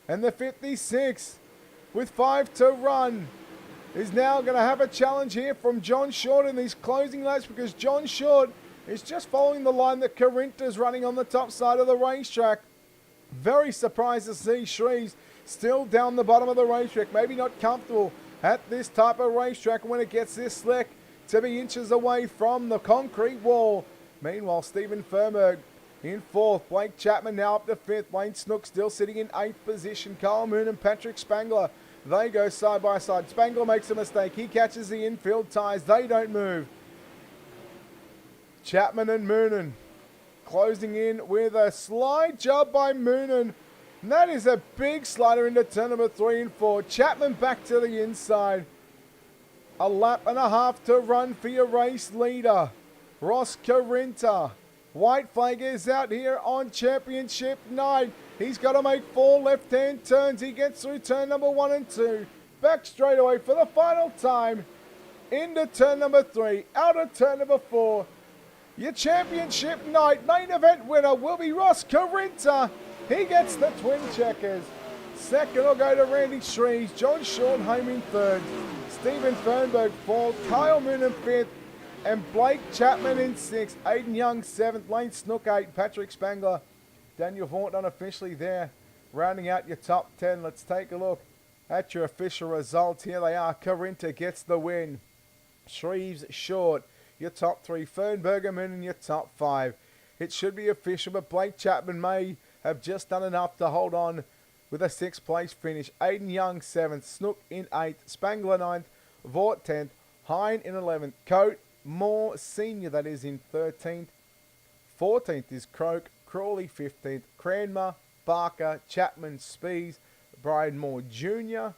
And the 56, with 5 to run, is now going to have a challenge here from John Short in these closing laps, because John Short is just following the line that Carinta's running on the top side of the racetrack. Very surprised to see Shreves still down the bottom of the racetrack. Maybe not comfortable at this type of racetrack when it gets this slick to be inches away from the concrete wall. Meanwhile, Stephen Fernberg in 4th. Blake Chapman now up to 5th. Lane Snook still sitting in 8th position. Kyle Moon and Patrick Spangler, they go side by side. Spangler makes a mistake. He catches the infield ties. They don't move. Chapman and Moonen closing in with a slide job by Moonen. And that is a big slider into turn number 3 and 4. Chapman back to the inside. A lap and a half to run for your race leader, Ross Carinta. White flag is out here on championship night. He's got to make 4 left-hand turns. He gets through turn number 1 and 2. Back straight away for the final time. Into turn number 3. Out of turn number 4. Your championship night main event winner will be Ross Carinta. He gets the twin checkers. Second will go to Randy Shreves. John Schornheim in 3rd. Stephen Fernberg 4th. Kyle Moon in 5th. And Blake Chapman in 6th. Aiden Young 7th. Lane Snook 8th. Patrick Spangler. Daniel Vaughn unofficially there. Rounding out your top 10. Let's take a look at your official results. Here they are. Carinta gets the win. Shreves short. Your top 3. Fernberg and Moon in your top 5. It should be official, but Blake Chapman may have just done enough to hold on with a 6th place finish. Aiden Young 7th. Snook in 8th. Spangler 9th. Vaught 10th. Hine in 11th. Coate Moore Senior, that is, in 13th. 14th is Croak. Crawley 15th. Cranmer, Barker, Chapman, Spees, Brian Moore Jr.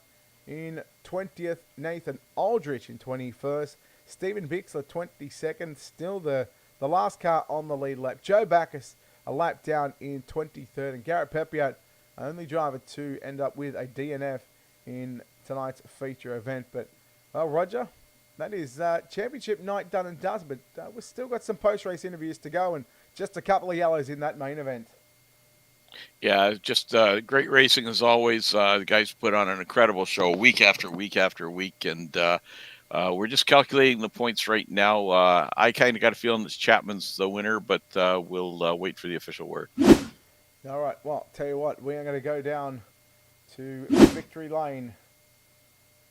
in 20th. Nathan Aldrich in 21st. Stephen Bixler 22nd. Still the last car on the lead lap. Joe Backus a lap down in 23rd. And Garrett Pepiot, only driver to end up with a DNF in tonight's feature event. But, well, Roger, that is championship night done and dusted. But we've still got some post-race interviews to go and just a couple of yellows in that main event. Yeah, just great racing as always. The guys put on an incredible show week after week after week. And we're just calculating the points right now. I kind of got a feeling that Chapman's the winner, but we'll wait for the official word. All right, well, tell you what, we are going to go down to Victory Lane.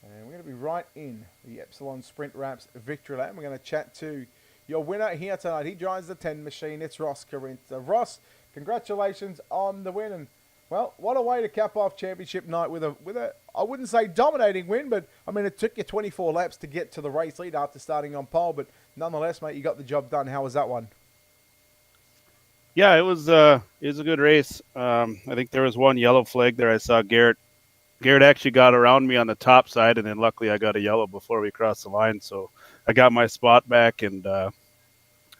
And we're going to be right in the Epsilon Sprint Wraps Victory Lane. We're going to chat to your winner here tonight. He drives the 10 machine. It's Ross Carinta. Ross, congratulations on the win. And, well, what a way to cap off championship night with a I wouldn't say dominating win, but, I mean, it took you 24 laps to get to the race lead after starting on pole. But, nonetheless, mate, you got the job done. How was that one? Yeah, it was a good race. I think there was one yellow flag there. I saw Garrett actually got around me on the top side, and then luckily I got a yellow before we crossed the line. So I got my spot back and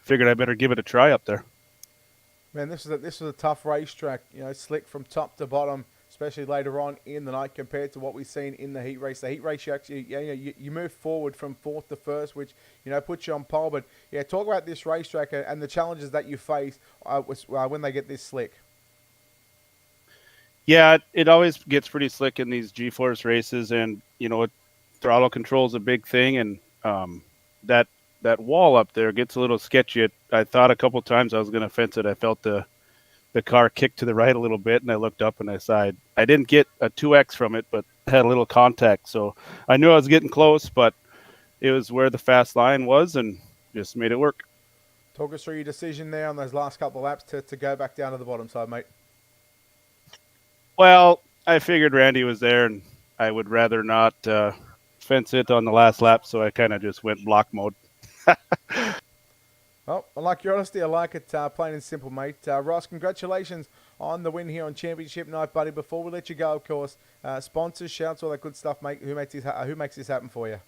figured I better give it a try up there. Man, this was a tough racetrack. You know, slick from top to bottom, especially later on in the night compared to what we've seen in the heat race. The heat race, you actually you move forward from 4th to 1st, which puts you on pole. But yeah, talk about this racetrack and the challenges that you face when they get this slick. Yeah, it always gets pretty slick in these G-Force races, and throttle control is a big thing, and that wall up there gets a little sketchy. I thought a couple times I was going to fence it. I felt the car kick to the right a little bit, and I looked up and I saw I didn't get a 2X from it, but had a little contact, so I knew I was getting close, but it was where the fast line was, and just made it work. Talk us through your decision there on those last couple of laps to go back down to the bottom side, mate. Well, I figured Randy was there, and I would rather not fence it on the last lap, so I kind of just went block mode. Well, I like your honesty. I like it, plain and simple, mate. Ross, congratulations on the win here on Championship Night, buddy. Before we let you go, of course, sponsors, shouts, all that good stuff, mate. Who makes this happen for you?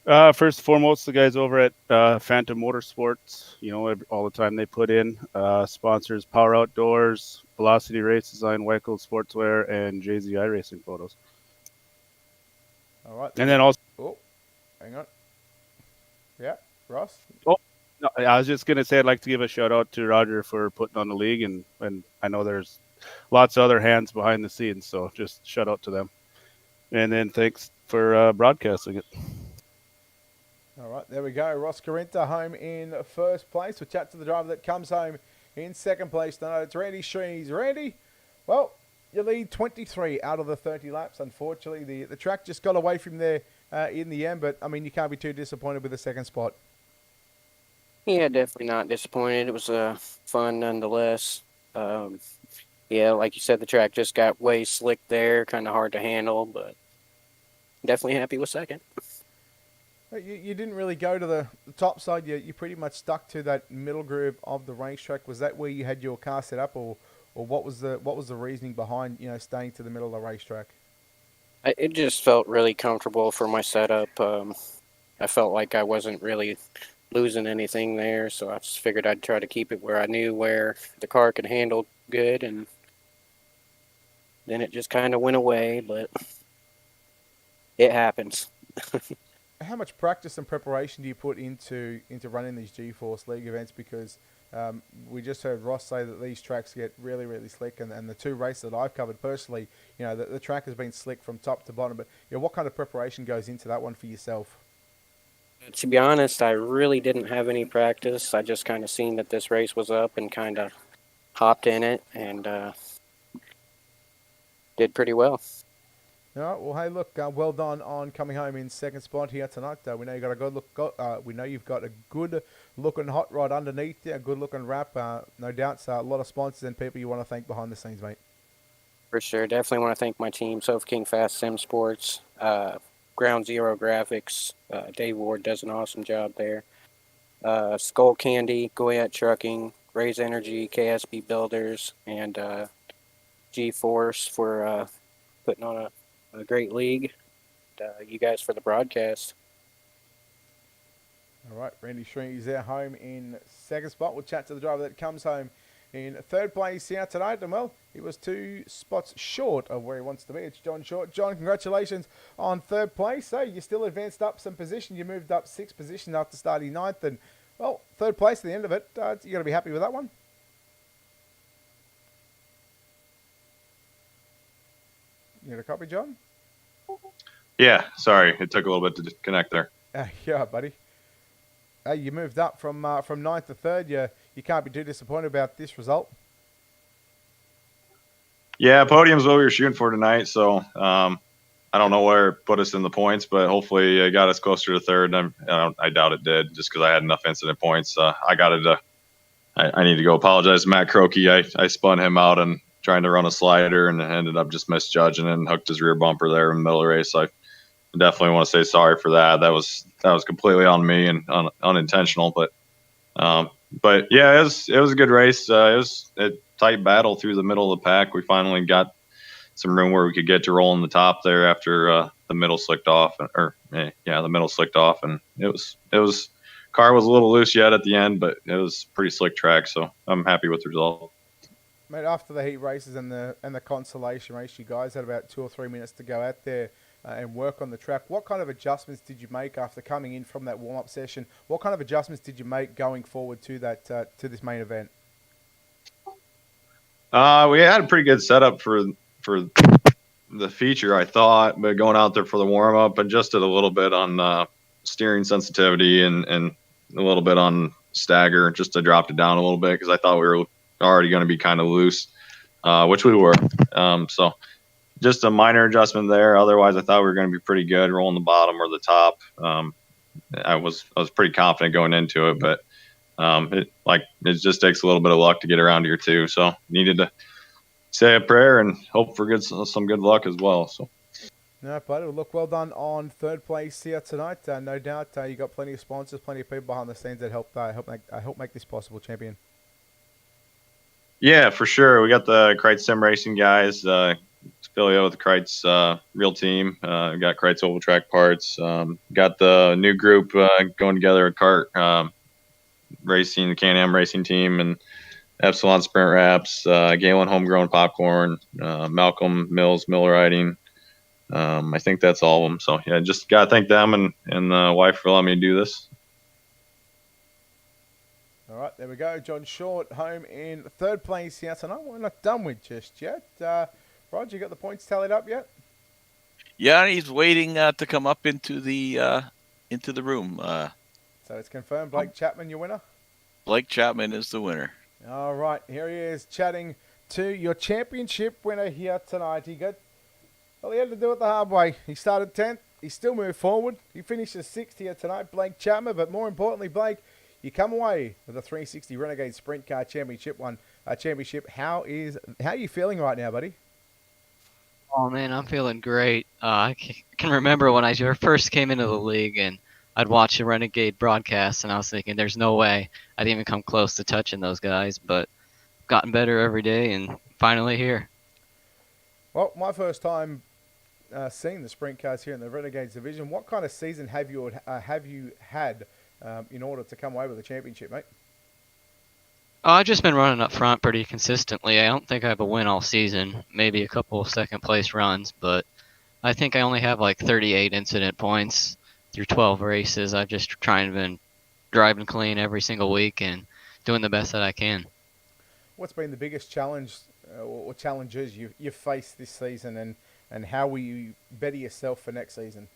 First and foremost, the guys over at Phantom Motorsports, all the time they put in. Sponsors Power Outdoors, Velocity Race Design, Weichel Sportswear, and JZ iRacing Photos. All right. And then also... Oh, hang on. Yeah, Ross? Oh, no, I was just going to say I'd like to give a shout-out to Roger for putting on the league, and I know there's lots of other hands behind the scenes, so just shout-out to them. And then thanks for broadcasting it. All right, there we go. Ross Carinta home in 1st place. We'll chat to the driver that comes home in 2nd place tonight. It's Randy Shreves. Randy, well, you lead 23 out of the 30 laps. Unfortunately, the track just got away from there in the end, but, I mean, you can't be too disappointed with the 2nd spot. Yeah, definitely not disappointed. It was fun nonetheless. Yeah, like you said, the track just got way slick there, kind of hard to handle, but definitely happy with second. You didn't really go to the top side. You pretty much stuck to that middle groove of the racetrack. Was that where you had your car set up, or what was the reasoning behind staying to the middle of the racetrack? It just felt really comfortable for my setup. I felt like I wasn't really losing anything there, so I just figured I'd try to keep it where I knew where the car could handle good, and then it just kind of went away, but it happens. How much practice and preparation do you put into running these GForce League events? Because we just heard Ross say that these tracks get really, really slick, and the two races that I've covered personally, the track has been slick from top to bottom. But what kind of preparation goes into that one for yourself? To be honest, I really didn't have any practice. I just kind of seen that this race was up and kind of hopped in it and did pretty well. All right. Well, hey, look, well done on coming home in second spot here tonight. We know you got a good look. We know you've got a good looking hot rod underneath you, a good looking wrap. No doubts, a lot of sponsors and people you want to thank behind the scenes, mate. For sure. Definitely want to thank my team, Sofa King Fast Sim Sports, Ground Zero Graphics. Dave Ward does an awesome job there. Skull Candy, Goyette Trucking, Raise Energy, KSB Builders, and GForce for putting on a great league. You guys for the broadcast. All right, Randy Shrinky's there home in second spot. We'll chat to the driver that comes home in third place here tonight. And well, he was 2 spots short of where he wants to be. It's John Short. John, congratulations on third place. So you still advanced up some position. You moved up 6 positions after starting 9th. And well, third place at the end of it. You got to be happy with that one. You got a copy, John? Yeah, sorry. It took a little bit to connect there. Yeah, buddy. You moved up from 9th to 3rd. You can't be too disappointed about this result. Yeah, podium's what we were shooting for tonight. So I don't know where it put us in the points, but hopefully it got us closer to 3rd. I doubt it did, just because I had enough incident points. I need to go apologize to Matt Croakey. I spun him out and trying to run a slider and ended up just misjudging and hooked his rear bumper there in the middle of the race. So I definitely want to say sorry for that. That was completely on me and unintentional. But yeah, it was a good race. It was a tight battle through the middle of the pack. We finally got some room where we could get to roll in the top there after the middle slicked off, the middle slicked off, and it was car was a little loose yet at the end, but it was pretty slick track. So I'm happy with the result. Mate, after the heat races and the consolation race, you guys had about 2 or 3 minutes to go out there and work on the track. What kind of adjustments did you make after coming in from that warm-up session? What kind of adjustments did you make going forward to that to this main event? We had a pretty good setup for the feature, I thought, but going out there for the warm-up, adjusted a little bit on steering sensitivity and a little bit on stagger, just to drop it down a little bit because I thought we were already going to be kind of loose, which we were. So just a minor adjustment there. Otherwise, I thought we were going to be pretty good rolling the bottom or the top. I was pretty confident going into it, but it just takes a little bit of luck to get around here too. So needed to say a prayer and hope for some good luck as well. So. No, but it'll look well done on third place here tonight. No doubt you got plenty of sponsors, plenty of people behind the scenes that help make this possible, champion. Yeah, for sure. We got the Kreitz Sim Racing guys, affiliate with the Kreitz real team. We got Kreitz Oval Track Parts. Got the new group going together at Kart Racing, the Can-Am Racing team, and Epsilon Sprint Wraps, Galen Homegrown Popcorn, Malcolm Mills Mill Riding. I think that's all of them. So, yeah, just got to thank them and the wife for letting me do this. All right, there we go. John Short home in third place here tonight. We're not done with just yet. Roger, you got the points tallied up yet? Yeah, he's waiting to come up into the room. So it's confirmed. Blake Chapman, your winner? Blake Chapman is the winner. All right, here he is chatting to your championship winner here tonight. He had to do it the hard way. He started 10th. He still moved forward. He finishes 6th here tonight, Blake Chapman. But more importantly, Blake, You come away with the 360 Renegades Sprint Car Championship championship. How are you feeling right now, buddy? Oh man, I'm feeling great. I can remember when I first came into the league and I'd watch the Renegade broadcast and I was thinking there's no way I'd even come close to touching those guys, but gotten better every day and finally here. Well, my first time seeing the sprint cars here in the Renegades division. What kind of season have you had in order to come away with the championship, mate? I've just been running up front pretty consistently. I don't think I have a win all season, maybe a couple of second place runs, but I think I only have like 38 incident points through 12 races. I've just trying to been driving clean every single week and doing the best that I can. What's been the biggest challenge or challenges you've faced this season, and how will you better yourself for next season?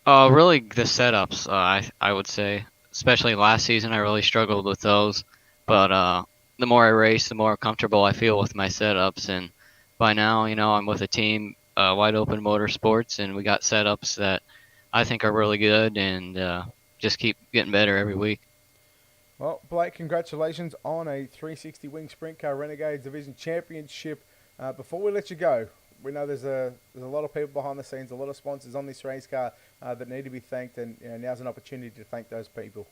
Really the setups, I would say. Especially last season, I really struggled with those. But the more I race, the more comfortable I feel with my setups. And by now, I'm with a team, Wide Open Motorsports, and we got setups that I think are really good and just keep getting better every week. Well, Blake, congratulations on a 360 Wing Sprint Car Renegades Division Championship. Before we let you go, we know there's a lot of people behind the scenes, a lot of sponsors on this race car that need to be thanked, and now's an opportunity to thank those people.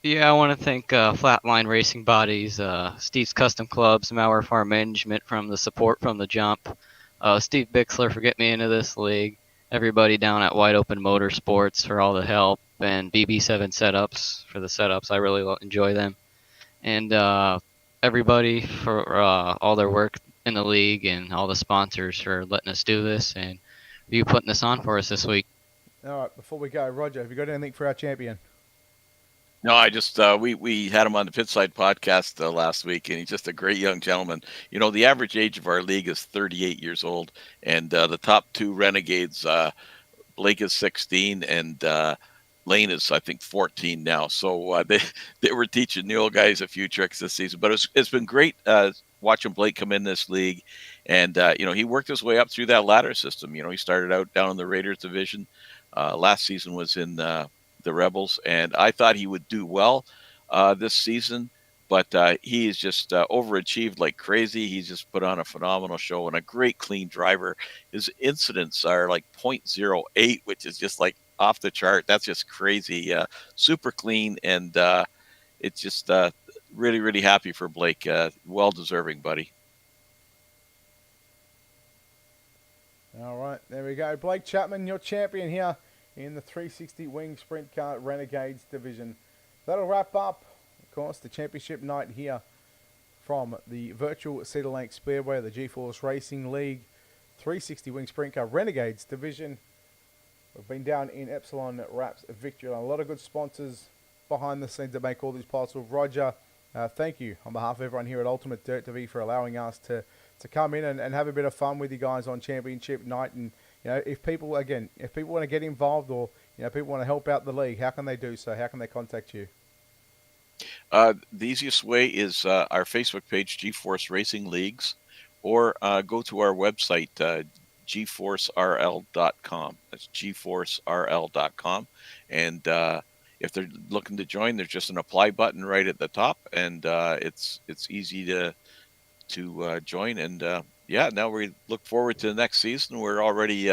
Yeah, I want to thank Flatline Racing Bodies, Steve's Custom Clubs, Mauer Farm Management from the support from the jump, Steve Bixler for getting me into this league, everybody down at Wide Open Motorsports for all the help, and BB7 Setups for the setups. I really enjoy them. And everybody for all their work in the league and all the sponsors for letting us do this and you putting this on for us this week. All right, before we go, Roger, have you got anything for our champion? No, I just we had him on the Pitside podcast last week, and he's just a great young gentleman. The average age of our league is 38 years old, and the top two Renegades, Blake is 16, and Lane is, I think, 14 now. So they were teaching the old guys a few tricks this season. But it's been great watching Blake come in this league, and he worked his way up through that ladder system. He started out down in the Raiders division. Last season was in the Rebels, and I thought he would do well this season, but he is just overachieved like crazy. He's just put on a phenomenal show and a great clean driver. His incidents are like 0.08, which is just like off the chart. That's just crazy. Super clean, and it's just really, really happy for Blake. Well deserving, buddy. All right, there we go. Blake Chapman, your champion here in the 360 Wing Sprint Car Renegades division. That'll wrap up, of course, the championship night here from the virtual Cedar Lake Speedway, the GForce Racing League 360 Wing Sprint Car Renegades division. We've been down in Epsilon Wraps Victory. A lot of good sponsors behind the scenes that make all this possible. Roger, thank you on behalf of everyone here at Ultimate Dirt TV for allowing us to come in and have a bit of fun with you guys on championship night. And if people want to get involved, or people want to help out the league, how can they do so? How can they contact you? The easiest way is our Facebook page, GForce Racing Leagues, or go to our website, GForceRL.com. That's GForceRL.com. And if they're looking to join, there's just an apply button right at the top, and it's easy to join. And now we look forward to the next season. We're already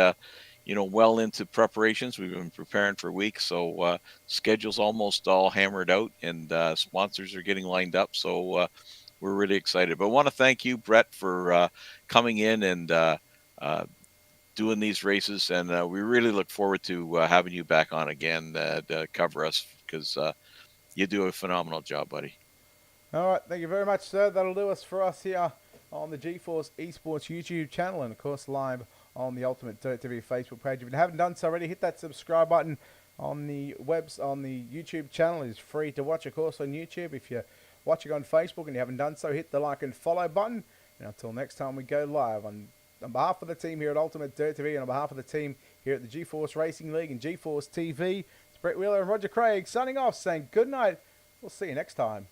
well into preparations. We've been preparing for weeks, so schedule's almost all hammered out, and sponsors are getting lined up. So we're really excited. But I want to thank you, Brett, for coming in and doing these races, and we really look forward to having you back on again to cover us, because you do a phenomenal job, buddy. All right, thank you very much, sir. That'll do us for us here on the GForce Esports YouTube channel, and of course live on the Ultimate Dirt TV Facebook page. If you haven't done so already, hit that subscribe button on the YouTube channel. It's free to watch, of course, on YouTube. If you're watching on Facebook and you haven't done so, hit the like and follow button. And until next time we go live, on behalf of the team here at Ultimate Dirt TV and on behalf of the team here at the GForce Racing League and GForce TV, it's Brett Wheeler and Roger Craig signing off, saying good night. We'll see you next time.